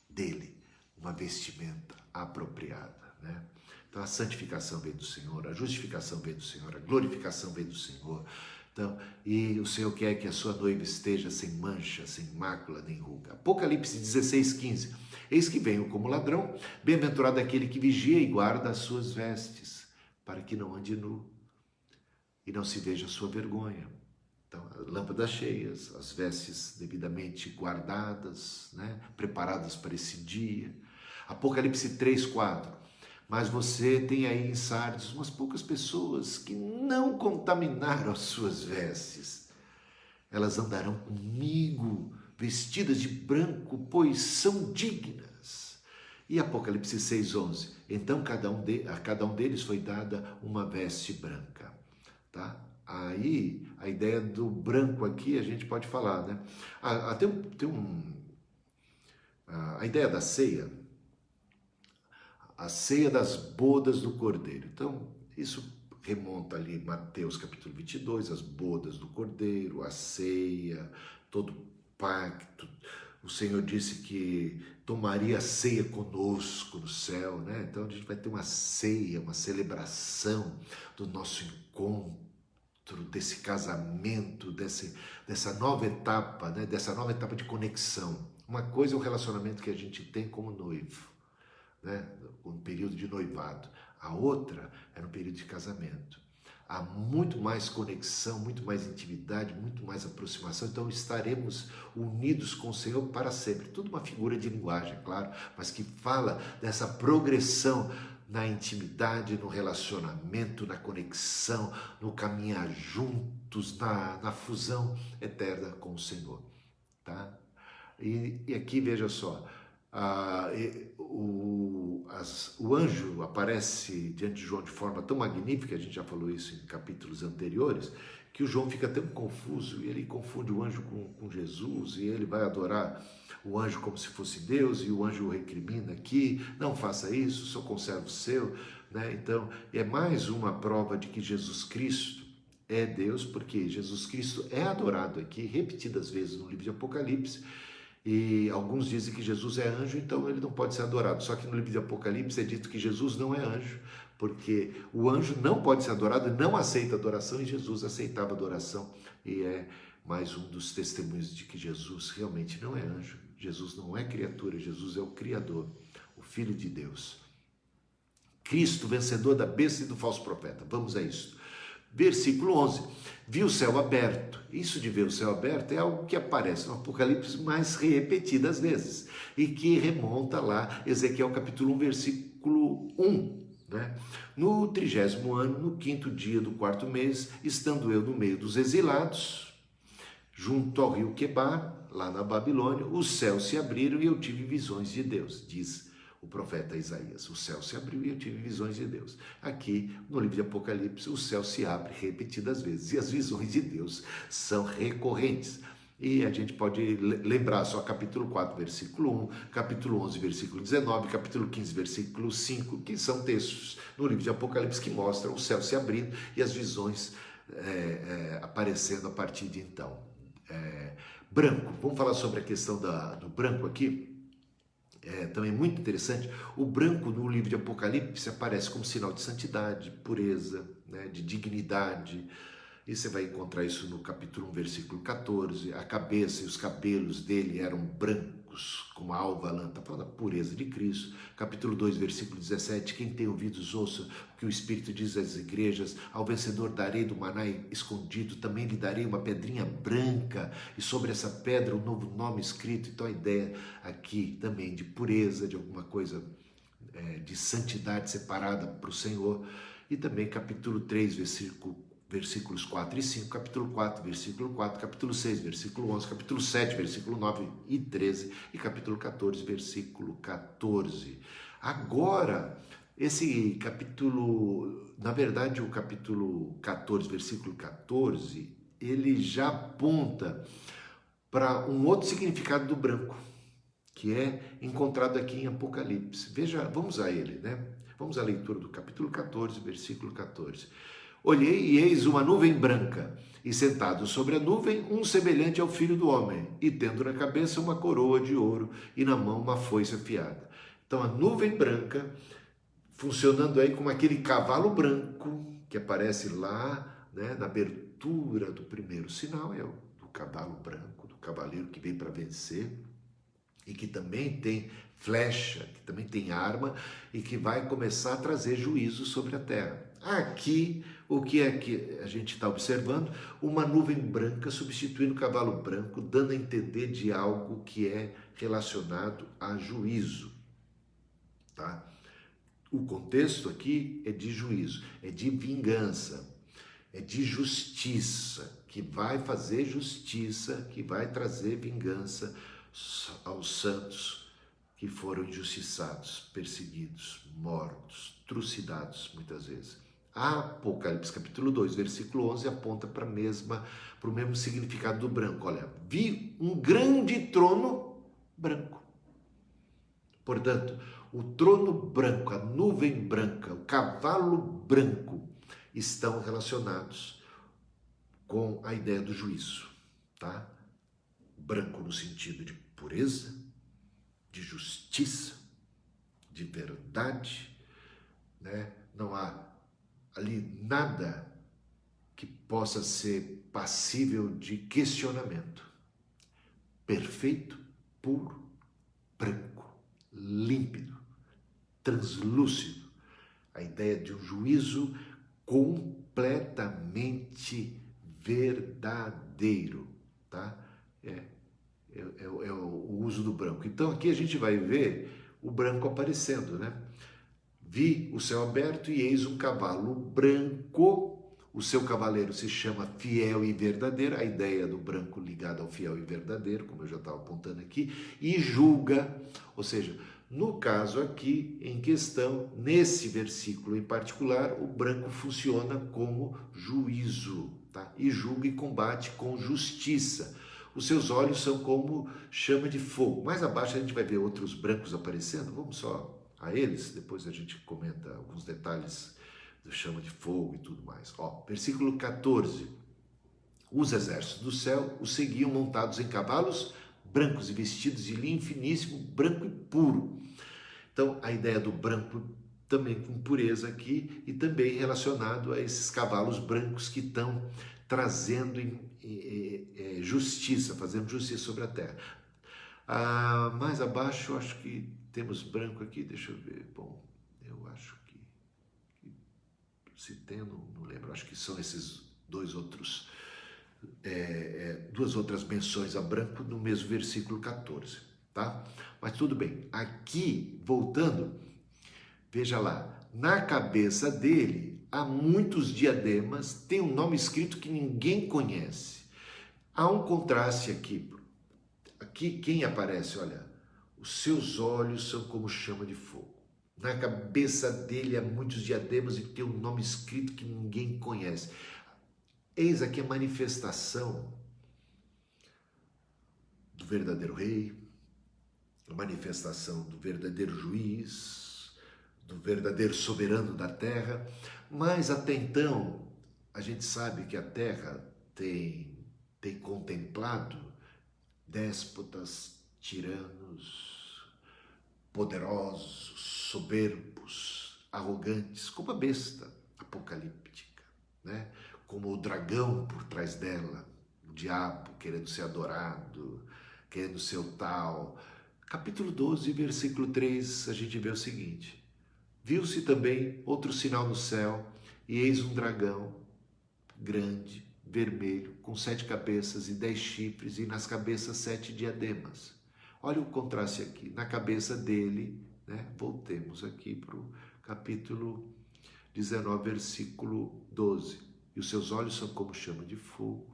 S1: dele uma vestimenta apropriada, né? Então a santificação vem do Senhor, a justificação vem do Senhor, a glorificação vem do Senhor. Então, e o Senhor quer que a sua noiva esteja sem mancha, sem mácula, nem ruga. Apocalipse 16:15. Eis que venho como ladrão, bem-aventurado aquele que vigia e guarda as suas vestes, para que não ande nu e não se veja a sua vergonha. Então, lâmpadas cheias, as vestes devidamente guardadas, né? Preparadas para esse dia. Apocalipse 3:4. Mas você tem aí em Sardes umas poucas pessoas que não contaminaram as suas vestes. Elas andarão comigo, vestidas de branco, pois são dignas. E Apocalipse 6:11. Então a cada um deles foi dada uma veste branca. Tá? Aí a ideia do branco aqui a gente pode falar, né? A ideia da ceia, a ceia das bodas do Cordeiro. Então, isso remonta ali Mateus capítulo 22, as bodas do Cordeiro, a ceia, todo pacto. O Senhor disse que tomaria a ceia conosco no céu, né? Então, a gente vai ter uma ceia, uma celebração do nosso encontro, desse casamento, dessa nova etapa, né? Dessa nova etapa de conexão. Uma coisa é o relacionamento que a gente tem como noivo, né? Um período de noivado. A outra é no período de casamento. há muito mais conexão, muito mais intimidade, muito mais aproximação, então estaremos unidos com o Senhor para sempre. Tudo uma figura de linguagem, claro, mas que fala dessa progressão na intimidade, no relacionamento, na conexão, no caminhar juntos, na fusão eterna com o Senhor, tá? E aqui veja só, o anjo aparece diante de João de forma tão magnífica, a gente já falou isso em capítulos anteriores, que o João fica tão confuso e ele confunde o anjo com Jesus e ele vai adorar o anjo como se fosse Deus e o anjo o recrimina aqui, não faça isso, sou conservo seu, né? Então é mais uma prova de que Jesus Cristo é Deus, porque Jesus Cristo é adorado aqui repetidas vezes no livro de Apocalipse. E alguns dizem que Jesus é anjo, então ele não pode ser adorado. Só que no livro de Apocalipse é dito que Jesus não é anjo, porque o anjo não pode ser adorado, não aceita adoração, e Jesus aceitava adoração. E é mais um dos testemunhos de que Jesus realmente não é anjo. Jesus não é criatura, Jesus é o Criador, o Filho de Deus. Cristo, vencedor da besta e do falso profeta. Vamos a isso. Versículo 11, vi o céu aberto. Isso de ver o céu aberto é algo que aparece no Apocalipse mais repetidas vezes e que remonta lá, Ezequiel capítulo 1, versículo 1. Né? No 30º ano, no 5º dia do 4º mês, estando eu no meio dos exilados, junto ao rio Quebar, lá na Babilônia, os céus se abriram e eu tive visões de Deus, diz o profeta Isaías. O céu se abriu e eu tive visões de Deus. Aqui, no livro de Apocalipse, o céu se abre repetidas vezes e as visões de Deus são recorrentes. E a gente pode lembrar só capítulo 4, versículo 1, capítulo 11, versículo 19, capítulo 15, versículo 5, que são textos no livro de Apocalipse que mostram o céu se abrindo e as visões aparecendo a partir de então. Branco, vamos falar sobre a questão do branco aqui? Também muito interessante, o branco no livro de Apocalipse aparece como sinal de santidade, pureza, né, de dignidade, e você vai encontrar isso no capítulo 1, versículo 14, a cabeça e os cabelos dele eram brancos, como a alva lã, está falando da pureza de Cristo. Capítulo 2, versículo 17, quem tem ouvidos ouça o que o Espírito diz às igrejas, ao vencedor darei do maná escondido, também lhe darei uma pedrinha branca, e sobre essa pedra um novo nome escrito. Então a ideia aqui também de pureza, de alguma coisa de santidade separada para o Senhor. E também capítulo 3, versículos 4 e 5, capítulo 4, versículo 4, capítulo 6, versículo 11, capítulo 7, versículo 9 e 13 e capítulo 14, versículo 14. Agora, esse capítulo, na verdade o capítulo 14, versículo 14, ele já aponta para um outro significado do branco, que é encontrado aqui em Apocalipse. Veja, vamos a ele, né? Vamos à leitura do capítulo 14, versículo 14. Olhei e eis uma nuvem branca, e sentado sobre a nuvem um semelhante ao Filho do Homem, e tendo na cabeça uma coroa de ouro e na mão uma foice afiada. Então a nuvem branca, funcionando aí como aquele cavalo branco que aparece lá, né, na abertura do primeiro sinal, é o do cavalo branco, do cavaleiro que vem para vencer, e que também tem flecha, que também tem arma, e que vai começar a trazer juízo sobre a terra. Aqui, o que é que a gente está observando? Uma nuvem branca substituindo o cavalo branco, dando a entender de algo que é relacionado a juízo, tá? O contexto aqui é de juízo, é de vingança, é de justiça, que vai fazer justiça, que vai trazer vingança aos santos que foram injustiçados, perseguidos, mortos, trucidados muitas vezes. Apocalipse capítulo 2, versículo 11 aponta para o mesmo significado do branco. Olha, vi um grande trono branco. Portanto, o trono branco, a nuvem branca, o cavalo branco estão relacionados com a ideia do juízo, tá? Branco no sentido de pureza, de justiça, de verdade, né? Não há ali nada que possa ser passível de questionamento. Perfeito, puro, branco, límpido, translúcido. A ideia de um juízo com completamente verdadeiro, tá? É o uso do branco. Então aqui a gente vai ver o branco aparecendo, né? Vi o céu aberto e eis um cavalo branco. O seu cavaleiro se chama Fiel e Verdadeiro, a ideia do branco ligada ao fiel e verdadeiro, como eu já estava apontando aqui, e julga, ou seja, no caso aqui em questão, nesse versículo em particular, o branco funciona como juízo, tá? E julga e combate com justiça. Os seus olhos são como chama de fogo. Mais abaixo a gente vai ver outros brancos aparecendo, vamos só a eles, depois a gente comenta alguns detalhes do chama de fogo e tudo mais. Ó, versículo 14. Os exércitos do céu o seguiam montados em cavalos brancos e vestidos de linho finíssimo, branco e puro. Então, a ideia do branco também com pureza aqui e também relacionado a esses cavalos brancos que estão trazendo justiça, fazendo justiça sobre a terra. Mais abaixo, eu acho que temos branco aqui, deixa eu ver. Bom, eu acho que se tem, não lembro, acho que são esses duas outras menções a branco no mesmo versículo 14, tá? Mas tudo bem, aqui, voltando, veja lá, na cabeça dele há muitos diademas, tem um nome escrito que ninguém conhece. Há um contraste aqui. Aqui quem aparece, olha, os seus olhos são como chama de fogo. Na cabeça dele há muitos diademas e tem um nome escrito que ninguém conhece. Eis aqui a manifestação do verdadeiro rei, a manifestação do verdadeiro juiz, do verdadeiro soberano da terra. Mas até então, a gente sabe que a terra tem contemplado déspotas, tiranos, poderosos, soberbos, arrogantes, como a besta apocalíptica, né? Como o dragão por trás dela, o diabo querendo ser adorado, querendo ser o tal. Capítulo 12, versículo 3, a gente vê o seguinte: viu-se também outro sinal no céu, e eis um dragão grande, vermelho, com 7 cabeças e 10 chifres, e nas cabeças 7 diademas. Olha o contraste aqui. Na cabeça dele, né? Voltemos aqui para o capítulo 19, versículo 12. E os seus olhos são como chama de fogo.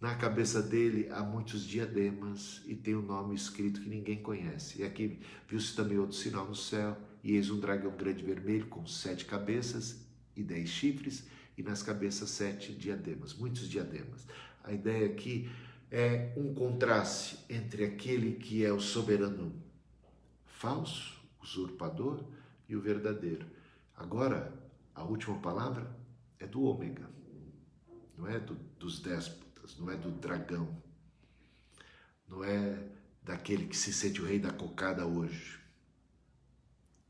S1: Na cabeça dele há muitos diademas e tem um nome escrito que ninguém conhece. E aqui viu-se também outro sinal no céu, e eis um dragão grande vermelho com 7 cabeças e 10 chifres, e nas cabeças 7 diademas, muitos diademas. A ideia aqui é um contraste entre aquele que é o soberano falso, usurpador, e o verdadeiro. Agora, a última palavra é do ômega, não é dos déspotas, não é do dragão, não é daquele que se sente o rei da cocada hoje.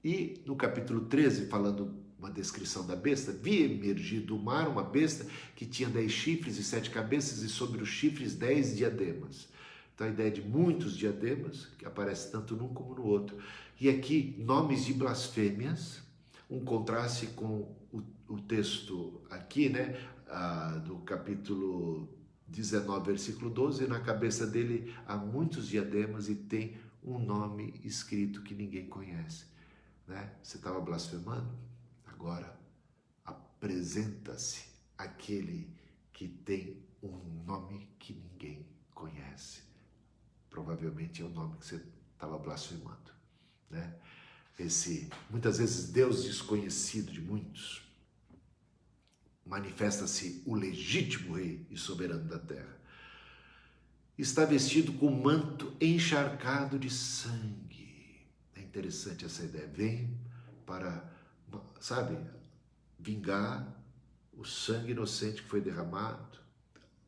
S1: E no capítulo 13, falando uma descrição da besta, vi emergir do mar uma besta que tinha 10 chifres e 7 cabeças, e sobre os chifres 10 diademas. Então a ideia de muitos diademas, que aparece tanto num como no outro. E aqui, nomes de blasfêmias, um contraste com o texto aqui, né, do capítulo 19, versículo 12, na cabeça dele há muitos diademas e tem um nome escrito que ninguém conhece. Né? Você estava blasfemando? Agora apresenta-se aquele que tem um nome que ninguém conhece. Provavelmente é o nome que você estava blasfemando, né? Muitas vezes Deus desconhecido de muitos, manifesta-se o legítimo rei e soberano da terra. Está vestido com manto encharcado de sangue. É interessante essa ideia. Vem para, sabe, vingar o sangue inocente que foi derramado,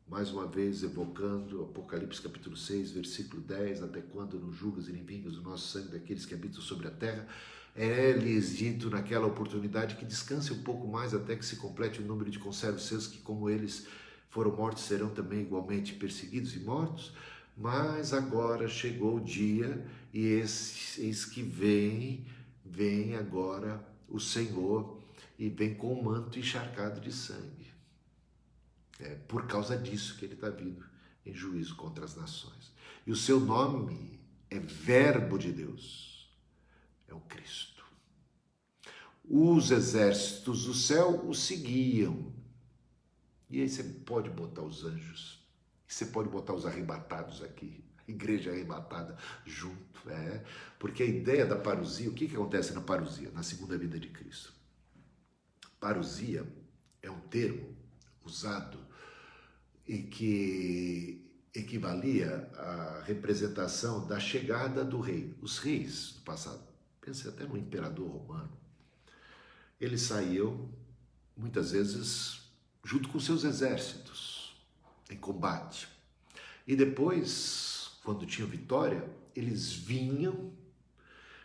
S1: mais uma vez evocando Apocalipse capítulo 6, versículo 10, até quando não julgas e nem vingas o nosso sangue daqueles que habitam sobre a terra. É-lhes dito naquela oportunidade que descanse um pouco mais até que se complete o número de conservos seus, que como eles foram mortos, serão também igualmente perseguidos e mortos. Mas agora chegou o dia, e eis que vem agora o Senhor, e vem com um manto encharcado de sangue. É por causa disso que ele está vindo em juízo contra as nações. E o seu nome é Verbo de Deus, é o Cristo. Os exércitos do céu o seguiam. E aí você pode botar os anjos, você pode botar os arrebatados aqui, a igreja arrebatada junto, porque a ideia da parousia, o que acontece na parousia, na segunda vinda de Cristo? Parousia é um termo usado e que equivalia à representação da chegada do rei. Os reis do passado, pense até no imperador romano, eles saíam muitas vezes junto com seus exércitos em combate. E depois, quando tinham vitória, eles vinham,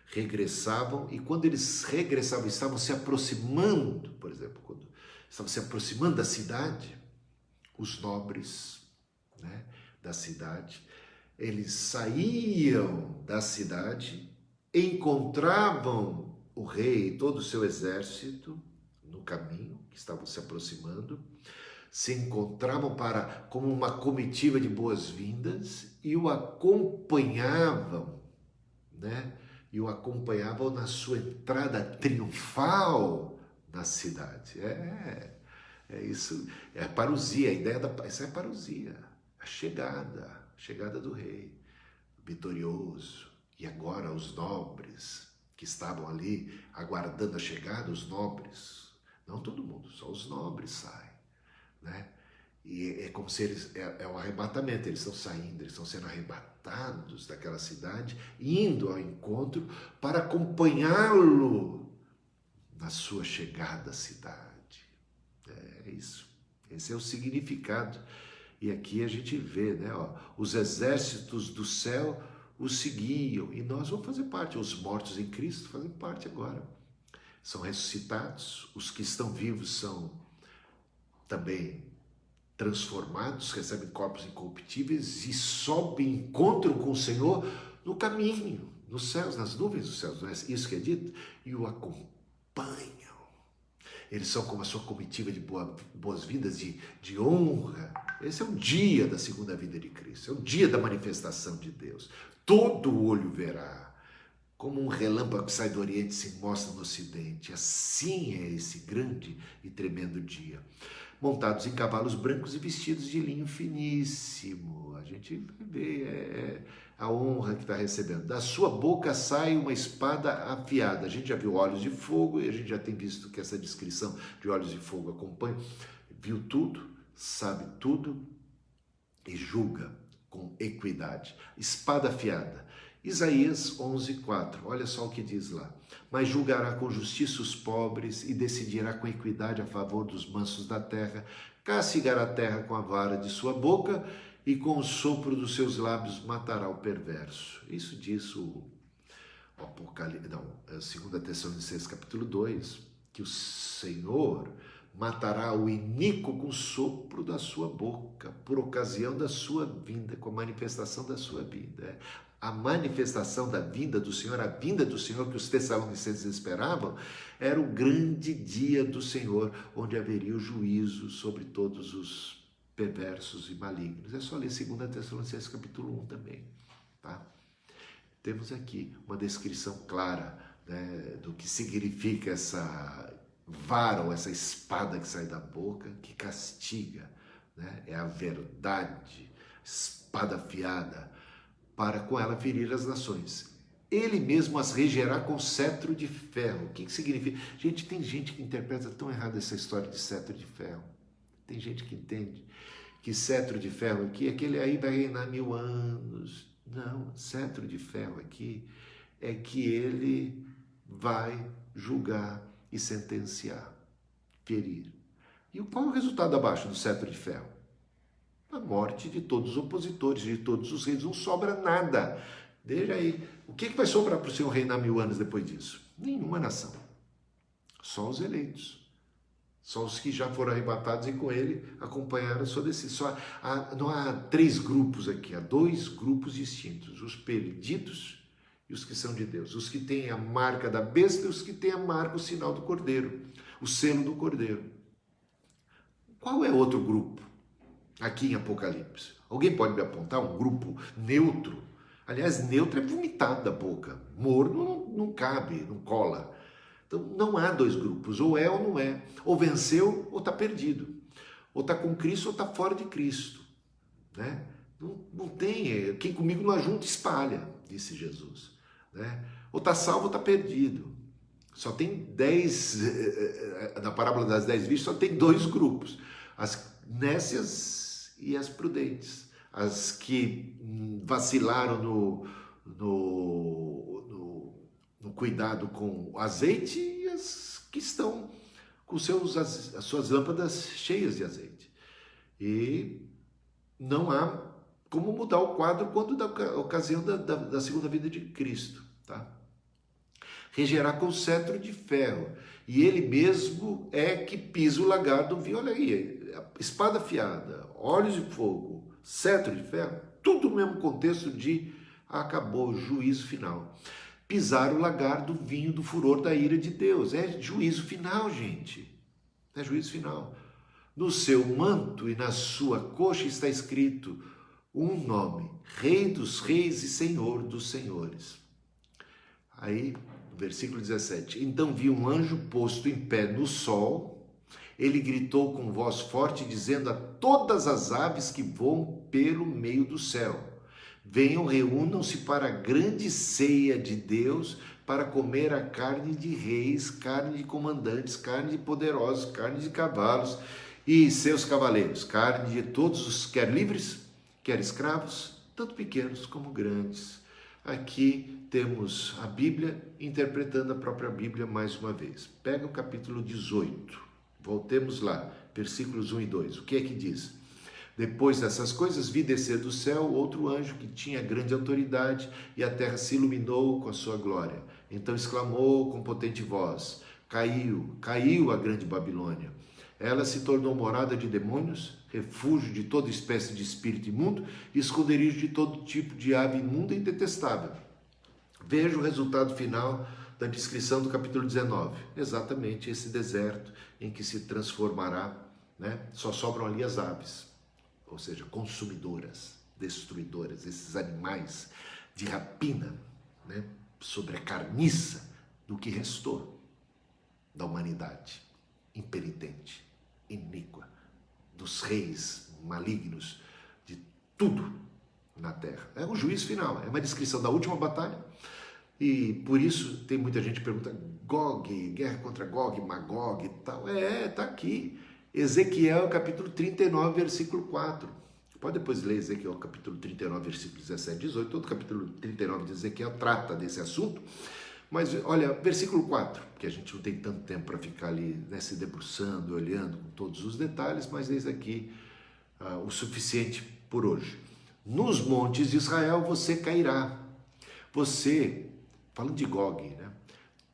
S1: regressavam, e quando eles regressavam, estavam se aproximando, por exemplo, quando estavam se aproximando da cidade, os nobres, da cidade, eles saíam da cidade, encontravam o rei e todo o seu exército no caminho, que estavam se aproximando, se encontravam como uma comitiva de boas-vindas e o acompanhavam, E o acompanhavam na sua entrada triunfal na cidade. É isso, é a parousia, a ideia essa é a parousia, a chegada do rei, vitorioso. E agora os nobres que estavam ali aguardando a chegada, os nobres, não todo mundo, só os nobres saem, E é como se eles, é um arrebatamento, eles estão saindo, eles estão sendo arrebatados daquela cidade, indo ao encontro para acompanhá-lo na sua chegada à cidade. É isso, esse é o significado. E aqui a gente vê, os exércitos do céu o seguiam, e nós vamos fazer parte, os mortos em Cristo fazem parte agora. São ressuscitados, os que estão vivos são também transformados, recebem corpos incorruptíveis e sobem, encontram com o Senhor no caminho, nos céus, nas nuvens dos céus, não é isso que é dito? E o acompanham. Eles são como a sua comitiva de boas-vindas, de honra. Esse é o dia da segunda vinda de Cristo, é o dia da manifestação de Deus. Todo olho verá, como um relâmpago que sai do Oriente e se mostra no Ocidente. Assim é esse grande e tremendo dia. Montados em cavalos brancos e vestidos de linho finíssimo. A gente vê a honra que está recebendo. Da sua boca sai uma espada afiada. A gente já viu olhos de fogo e a gente já tem visto que essa descrição de olhos de fogo acompanha. Viu tudo, sabe tudo e julga com equidade. Espada afiada. Isaías 11:4, olha só o que diz lá. Mas julgará com justiça os pobres e decidirá com equidade a favor dos mansos da terra, castigará a terra com a vara de sua boca e com o sopro dos seus lábios matará o perverso. Isso diz o Apocalipse, 2 Tessalonicenses capítulo 2, que o Senhor matará o iníquo com o sopro da sua boca, por ocasião da sua vinda, com a manifestação da sua vinda. A manifestação da vinda do Senhor, a vinda do Senhor que os tessalonicenses esperavam, era o grande dia do Senhor, onde haveria o juízo sobre todos os perversos e malignos. É só ler 2 Tessalonicenses capítulo 1 também, tá? Temos aqui uma descrição clara, do que significa essa vara ou essa espada que sai da boca, que castiga, é a verdade, espada afiada, para com ela ferir as nações. Ele mesmo as regerá com cetro de ferro. O que significa? Gente, tem gente que interpreta tão errado essa história de cetro de ferro. Tem gente que entende que cetro de ferro aqui, aquele aí vai reinar 1000 anos. Não, cetro de ferro aqui é que ele vai julgar e sentenciar, ferir. E qual é o resultado abaixo do cetro de ferro? A morte de todos os opositores, de todos os reis, não sobra nada. Veja aí, o que vai sobrar para o Senhor reinar 1000 anos depois disso? Nenhuma nação. Só os eleitos. Só os que já foram arrebatados e com ele acompanharam a sua decisão. Não há 3 grupos aqui, há 2 grupos distintos. Os perdidos e os que são de Deus, os que têm a marca da besta e os que têm a marca, o sinal do Cordeiro, o selo do Cordeiro. Qual é outro grupo aqui em Apocalipse? Alguém pode me apontar um grupo neutro? Aliás, neutro é vomitado da boca, morno não cabe, não cola. Então não há dois grupos, ou é ou não é, ou venceu ou está perdido, ou está com Cristo ou está fora de Cristo, né? Não tem, quem comigo não ajunta espalha, disse Jesus, né? Ou está salvo ou está perdido. Só tem 10, na parábola das 10 virgens, só tem dois grupos, as nécias e as prudentes, as que vacilaram no cuidado com o azeite e as que estão com as suas lâmpadas cheias de azeite. E não há como mudar o quadro quando da ocasião da segunda vinda de Cristo, tá? Regerá com cetro de ferro, e ele mesmo é que pisa o lagar do vinho. Olha aí, espada afiada, olhos de fogo, cetro de ferro, tudo no mesmo contexto de acabou, juízo final. Pisar o lagar do vinho do furor da ira de Deus, é juízo final, gente, é juízo final. No seu manto e na sua coxa está escrito um nome, Rei dos Reis e Senhor dos Senhores. Aí, versículo 17, então vi um anjo posto em pé no sol, ele gritou com voz forte, dizendo a todas as aves que voam pelo meio do céu, venham, reúnam-se para a grande ceia de Deus, para comer a carne de reis, carne de comandantes, carne de poderosos, carne de cavalos e seus cavaleiros, carne de todos os, quer livres, quer escravos, tanto pequenos como grandes. Aqui temos a Bíblia interpretando a própria Bíblia mais uma vez. Pega o capítulo 18, voltemos lá, versículos 1 e 2. O que é que diz? Depois dessas coisas, vi descer do céu outro anjo que tinha grande autoridade e a terra se iluminou com a sua glória. Então exclamou com potente voz, caiu a grande Babilônia. Ela se tornou morada de demônios, refúgio de toda espécie de espírito imundo e esconderijo de todo tipo de ave imunda e detestável. Veja o resultado final da descrição do capítulo 19. Exatamente esse deserto em que se transformará, né? Só sobram ali as aves, ou seja, consumidoras, destruidoras, esses animais de rapina, né? Sobre a carniça do que restou da humanidade impenitente, iníqua, dos reis malignos, de tudo na terra. É um juízo final, é uma descrição da última batalha, e por isso tem muita gente que pergunta, Gog, guerra contra Gog, Magog e tal. Tá aqui, Ezequiel capítulo 39, versículo 4. Pode depois ler Ezequiel capítulo 39, versículos 17 e 18, todo o capítulo 39 de Ezequiel trata desse assunto. Mas olha, versículo 4, que a gente não tem tanto tempo para ficar ali, né, se debruçando, olhando com todos os detalhes, mas eis aqui o suficiente por hoje. Nos montes de Israel você cairá. Você, falando de Gog, né,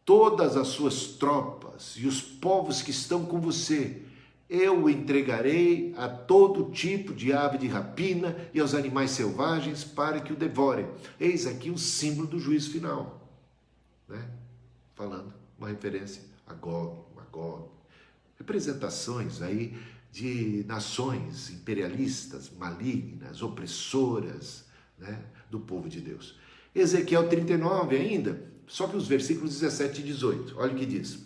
S1: todas as suas tropas e os povos que estão com você, eu o entregarei a todo tipo de ave de rapina e aos animais selvagens para que o devorem. Eis aqui o símbolo do juízo final. Né? Falando, uma referência a Gog, Magog, representações aí de nações imperialistas, malignas, opressoras, né, do povo de Deus. Ezequiel 39 ainda, só que os versículos 17 e 18, olha o que diz.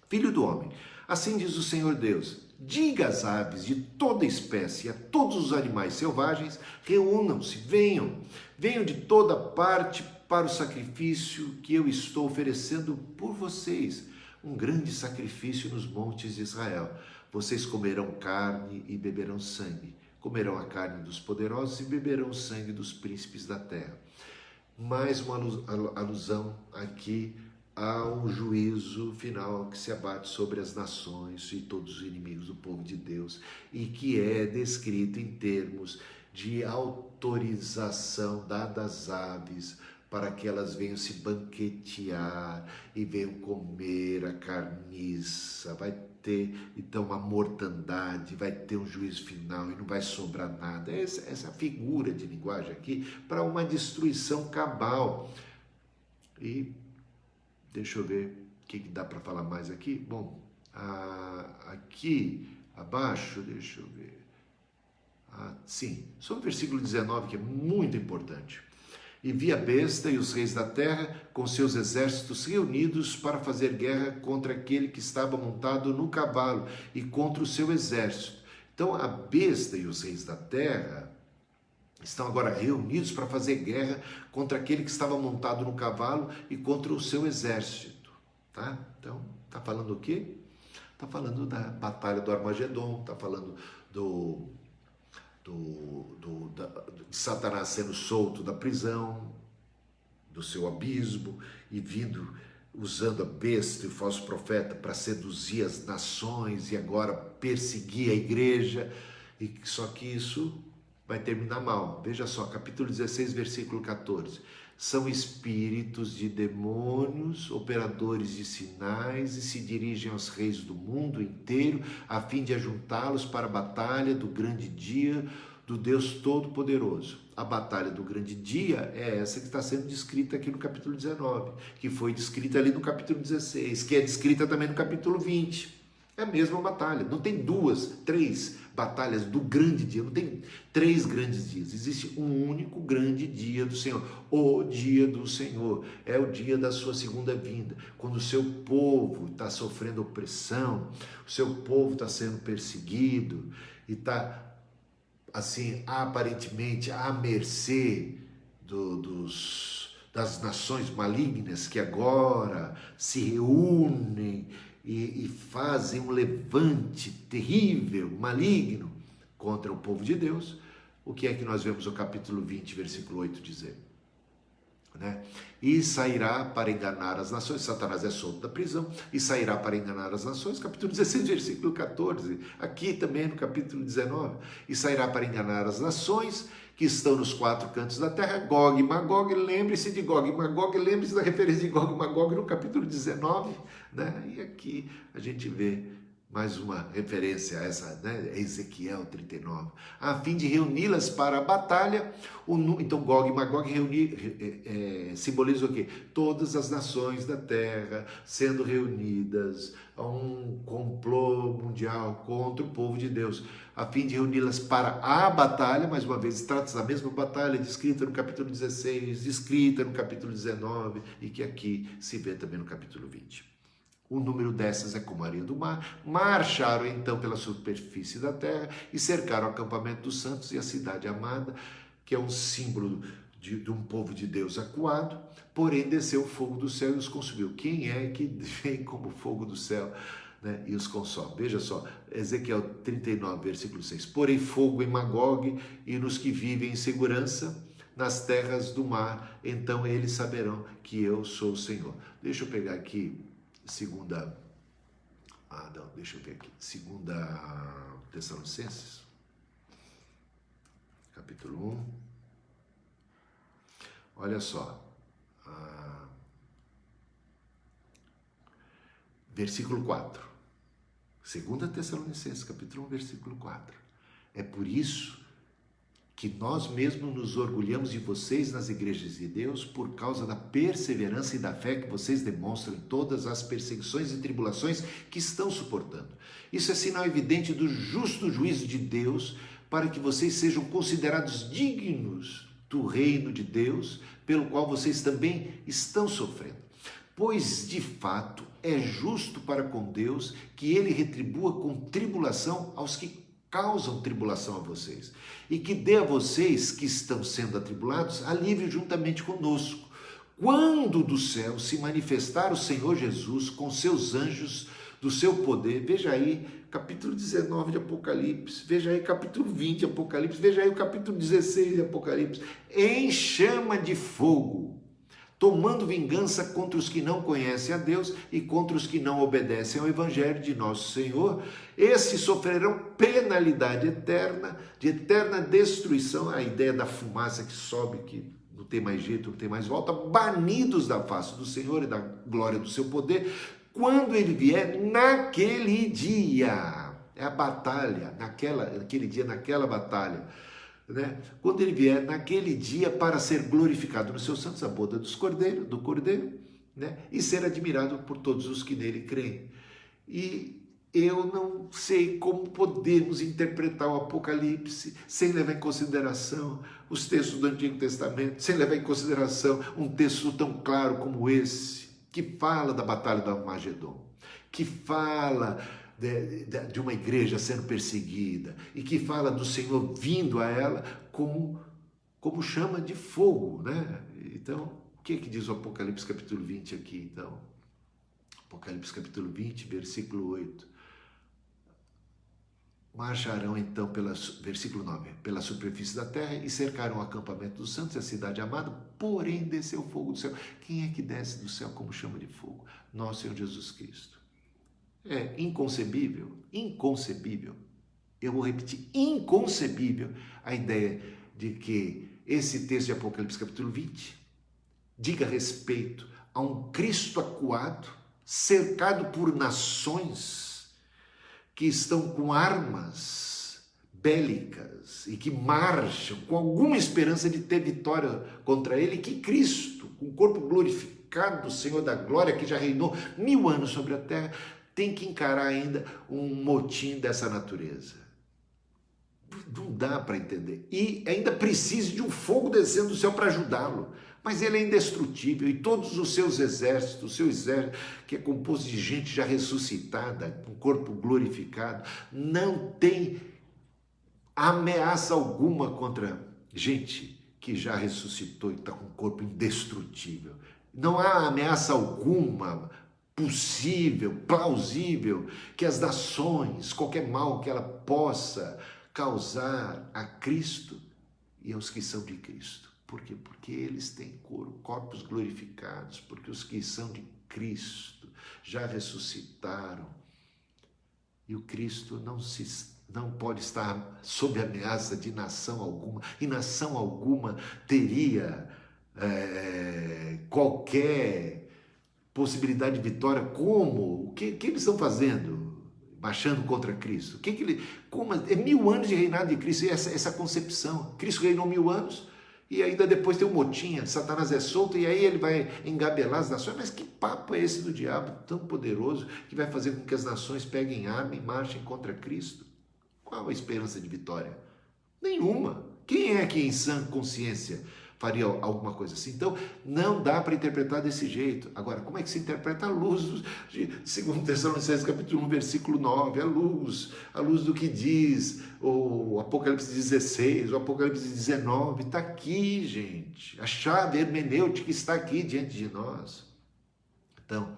S1: Filho do homem, assim diz o Senhor Deus, diga às aves de toda espécie, a todos os animais selvagens, reúnam-se, venham de toda parte para o sacrifício que eu estou oferecendo por vocês, um grande sacrifício nos montes de Israel. Vocês comerão carne e beberão sangue, comerão a carne dos poderosos e beberão o sangue dos príncipes da terra. Mais uma alusão aqui ao juízo final que se abate sobre as nações e todos os inimigos do povo de Deus e que é descrito em termos de autorização dada às aves para que elas venham se banquetear e venham comer a carniça. Vai ter, então, uma mortandade, vai ter um juízo final e não vai sobrar nada. Essa é a figura de linguagem aqui para uma destruição cabal. E deixa eu ver o que dá para falar mais aqui. Bom, aqui abaixo, deixa eu ver. Sim, sobre o versículo 19, que é muito importante. E vi a besta e os reis da terra com seus exércitos reunidos para fazer guerra contra aquele que estava montado no cavalo e contra o seu exército. Então a besta e os reis da terra estão agora reunidos para fazer guerra contra aquele que estava montado no cavalo e contra o seu exército. Tá? Então, está falando o quê? Está falando da batalha do Armagedon, está falando de Satanás sendo solto da prisão, do seu abismo, e vindo, usando a besta e o falso profeta para seduzir as nações e agora perseguir a igreja, e só que isso vai terminar mal. Veja só, capítulo 16, versículo 14. São espíritos de demônios, operadores de sinais, e se dirigem aos reis do mundo inteiro, a fim de ajuntá-los para a batalha do grande dia do Deus Todo-Poderoso. A batalha do grande dia é essa que está sendo descrita aqui no capítulo 19, que foi descrita ali no capítulo 16, que é descrita também no capítulo 20. É a mesma batalha, não tem duas, três batalhas do grande dia, não tem três grandes dias, existe um único grande dia do Senhor. O dia do Senhor é o dia da sua segunda vinda, quando o seu povo está sofrendo opressão, o seu povo está sendo perseguido e está assim, aparentemente à mercê das nações malignas que agora se reúnem e fazem um levante terrível, maligno, contra o povo de Deus. O que é que nós vemos no capítulo 20, versículo 8 dizer? Né? E sairá para enganar as nações. Satanás é solto da prisão e sairá para enganar as nações, capítulo 16, versículo 14, aqui também no capítulo 19, e sairá para enganar as nações que estão nos quatro cantos da terra, Gog e Magog. Lembre-se de Gog e Magog, lembre-se da referência de Gog e Magog no capítulo 19, né? E aqui a gente vê mais uma referência a essa, né? Ezequiel 39, a fim de reuni-las para a batalha. Então Gog e Magog simboliza o quê? Todas as nações da terra sendo reunidas a um complô mundial contra o povo de Deus, a fim de reuni-las para a batalha. Mais uma vez, trata-se da mesma batalha descrita no capítulo 16, descrita no capítulo 19 e que aqui se vê também no capítulo 20. O número dessas é como a areia do mar. Marcharam então pela superfície da terra e cercaram o acampamento dos santos e a cidade amada, que é um símbolo de um povo de Deus acuado. Porém desceu o fogo do céu e os consumiu. Quem é que vem como fogo do céu, né, e os consome? Veja só, Ezequiel 39, versículo 6. Porém fogo em Magog e nos que vivem em segurança nas terras do mar, então eles saberão que eu sou o Senhor. Deixa eu pegar aqui segunda Tessalonicenses, capítulo 1, olha só, versículo 4, segunda Tessalonicenses, capítulo 1, versículo 4, é por isso que nós mesmos nos orgulhamos de vocês nas igrejas de Deus por causa da perseverança e da fé que vocês demonstram em todas as perseguições e tribulações que estão suportando. Isso é sinal evidente do justo juízo de Deus, para que vocês sejam considerados dignos do reino de Deus, pelo qual vocês também estão sofrendo. Pois, de fato, é justo para com Deus que ele retribua com tribulação aos que causam tribulação a vocês, e que dê a vocês que estão sendo atribulados alívio juntamente conosco, quando do céu se manifestar o Senhor Jesus com seus anjos do seu poder. Veja aí capítulo 19 de Apocalipse, veja aí capítulo 20 de Apocalipse, veja aí o capítulo 16 de Apocalipse, em chama de fogo, tomando vingança contra os que não conhecem a Deus e contra os que não obedecem ao Evangelho de nosso Senhor. Esses sofrerão penalidade eterna, de eterna destruição, a ideia da fumaça que sobe, que não tem mais jeito, não tem mais volta, banidos da face do Senhor e da glória do seu poder, quando ele vier naquele dia. É a batalha, naquele dia, naquela batalha. né? Quando ele vier naquele dia para ser glorificado nos seus santos, a boda do cordeiro, né? E ser admirado por todos os que nele creem. E eu não sei como podemos interpretar o Apocalipse sem levar em consideração os textos do Antigo Testamento, sem levar em consideração um texto tão claro como esse, que fala da batalha do Armagedon, que fala de uma igreja sendo perseguida e que fala do Senhor vindo a ela como chama de fogo, né? Então, o que diz o Apocalipse capítulo 20 aqui, então? Apocalipse capítulo 20, versículo 8. Marcharão então, versículo 9, pela superfície da terra e cercaram o acampamento dos santos e a cidade amada, porém desceu fogo do céu. Quem é que desce do céu como chama de fogo? Nosso Senhor Jesus Cristo. É inconcebível, eu vou repetir, inconcebível a ideia de que esse texto de Apocalipse capítulo 20 diga respeito a um Cristo acuado, cercado por nações que estão com armas bélicas e que marcham com alguma esperança de ter vitória contra ele, que Cristo, com o corpo glorificado do Senhor da glória, que já reinou 1000 anos sobre a terra, tem que encarar ainda um motim dessa natureza. Não dá para entender. E ainda precisa de um fogo descendo do céu para ajudá-lo. Mas ele é indestrutível e todos os seus exércitos, o seu exército, que é composto de gente já ressuscitada, com corpo glorificado, não tem ameaça alguma contra gente que já ressuscitou e está com um corpo indestrutível. Não há ameaça alguma possível, plausível, que as nações, qualquer mal que ela possa causar a Cristo e aos que são de Cristo. Por quê? Porque eles têm corpos glorificados, porque os que são de Cristo já ressuscitaram. E o Cristo não pode estar sob ameaça de nação alguma, e nação alguma teria qualquer possibilidade de vitória. Como? O que eles estão fazendo? Marchando contra Cristo? Como? É 1000 anos de reinado de Cristo, essa concepção. Cristo reinou 1000 anos, e ainda depois tem um motim, Satanás é solto, e aí ele vai engabelar as nações. Mas que papo é esse do diabo tão poderoso, que vai fazer com que as nações peguem arma e marchem contra Cristo? Qual a esperança de vitória? Nenhuma. Quem é que em sã consciência faria alguma coisa assim? Então, não dá para interpretar desse jeito. Agora, como é que se interpreta? À luz de 2 Tessalonicenses capítulo 1, versículo 9, à luz do que diz o Apocalipse 16, o Apocalipse 19, está aqui, gente. A chave hermenêutica está aqui diante de nós. Então,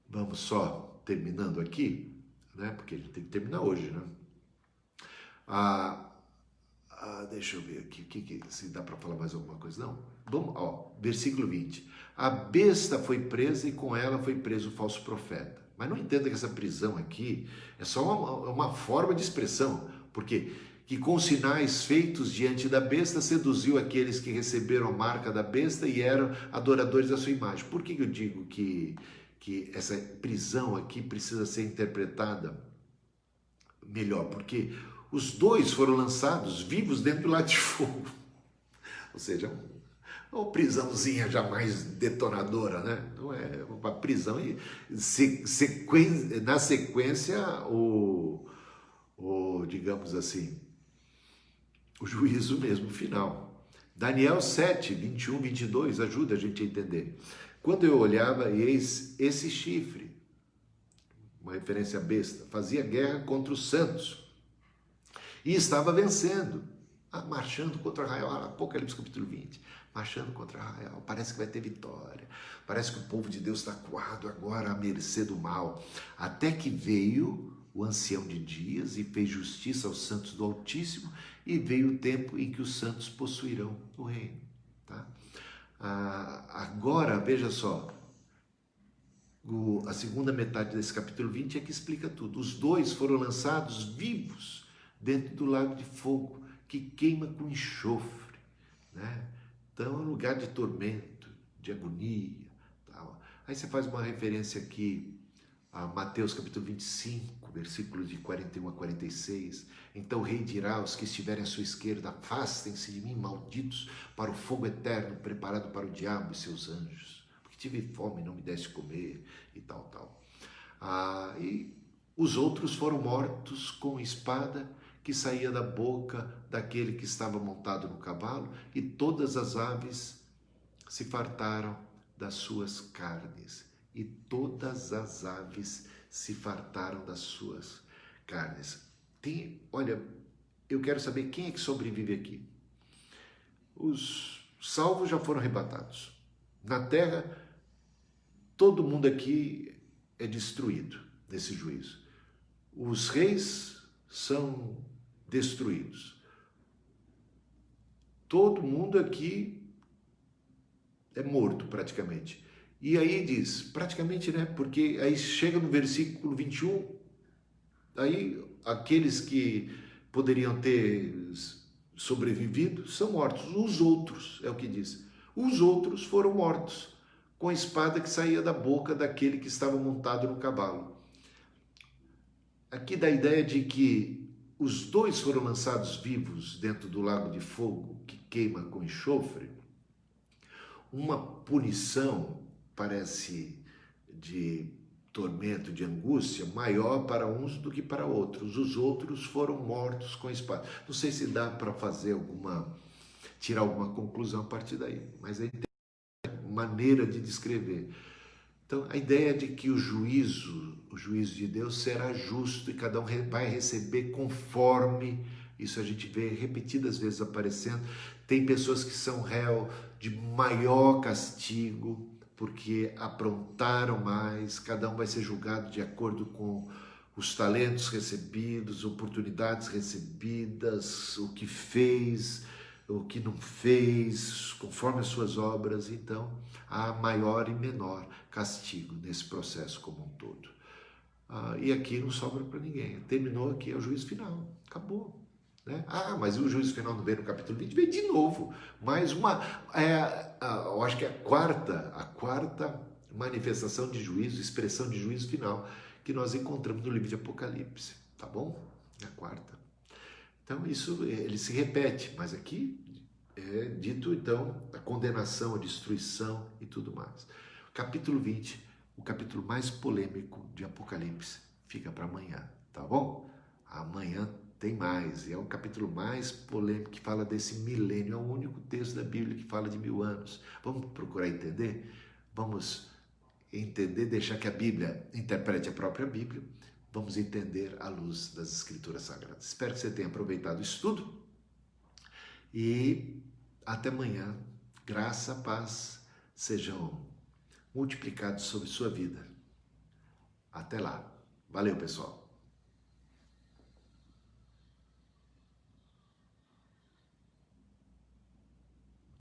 S1: vamos só terminando aqui, né? Porque a gente tem que terminar hoje, né? Deixa eu ver aqui, se dá para falar mais alguma coisa. Não? Vamos, versículo 20. A besta foi presa e com ela foi preso o falso profeta. Mas não entenda que essa prisão aqui é só uma forma de expressão, porque que com sinais feitos diante da besta seduziu aqueles que receberam a marca da besta e eram adoradores da sua imagem. Por que eu digo que essa prisão aqui precisa ser interpretada melhor? Porque os dois foram lançados vivos dentro do lago de fogo. Ou seja, uma prisãozinha jamais detonadora, né? Não é uma prisão e na sequência digamos assim, o juízo mesmo final. Daniel 7, 21, 22 ajuda a gente a entender. Quando eu olhava, eis esse chifre, uma referência besta, fazia guerra contra os santos e estava vencendo, marchando contra Israel. Apocalipse capítulo 20, marchando contra Israel. Parece que vai ter vitória, parece que o povo de Deus está acuado agora à mercê do mal, até que veio o ancião de dias e fez justiça aos santos do Altíssimo, e veio o tempo em que os santos possuirão o reino. Tá? Agora, veja só, a segunda metade desse capítulo 20 é que explica tudo. Os dois foram lançados vivos dentro do lago de fogo, que queima com enxofre, né? Então é um lugar de tormento, de agonia, tal. Aí você faz uma referência aqui Mateus capítulo 25, versículos de 41 a 46. Então o rei dirá aos que estiverem à sua esquerda: afastem-se de mim, malditos, para o fogo eterno preparado para o diabo e seus anjos, porque tive fome e não me deste comer, e tal. E os outros foram mortos com espada que saía da boca daquele que estava montado no cavalo, e todas as aves se fartaram das suas carnes. E todas as aves se fartaram das suas carnes. Olha, eu quero saber quem é que sobrevive aqui. Os salvos já foram arrebatados. Na terra, todo mundo aqui é destruído nesse juízo. Os reis são destruídos. Todo mundo aqui é morto praticamente. E aí diz, praticamente, né? Porque aí chega no versículo 21, aí aqueles que poderiam ter sobrevivido são mortos. Os outros, é o que diz, os outros foram mortos com a espada que saía da boca daquele que estava montado no cavalo. Aqui dá a ideia de que os dois foram lançados vivos dentro do lago de fogo que queima com enxofre. Uma punição, parece, de tormento, de angústia, maior para uns do que para outros. Os outros foram mortos com a espada. Não sei se dá para fazer tirar alguma conclusão a partir daí, mas aí tem maneira de descrever. Então, a ideia de que o juízo de Deus será justo e cada um vai receber conforme, isso a gente vê repetidas vezes aparecendo. Tem pessoas que são réu de maior castigo, porque aprontaram mais, cada um vai ser julgado de acordo com os talentos recebidos, oportunidades recebidas, o que fez, o que não fez, conforme as suas obras. Então, há maior e menor castigo nesse processo como um todo. E aqui não sobra para ninguém. Terminou aqui, é o juízo final. Acabou. Né? Mas o juízo final não veio no capítulo 20, veio de novo. Mais uma, eu acho que é a quarta manifestação de juízo, expressão de juízo final que nós encontramos no livro de Apocalipse. Tá bom? É a quarta. Então isso, ele se repete, mas aqui é dito então a condenação, a destruição e tudo mais. Capítulo 20, o capítulo mais polêmico de Apocalipse, fica para amanhã, tá bom? Amanhã tem mais, e é o capítulo mais polêmico que fala desse milênio, é o único texto da Bíblia que fala de 1000 anos. Vamos procurar entender? Vamos entender, deixar que a Bíblia interprete a própria Bíblia. Vamos entender à luz das Escrituras Sagradas. Espero que você tenha aproveitado o estudo e até amanhã. Graça, paz sejam multiplicados sobre sua vida. Até lá. Valeu, pessoal.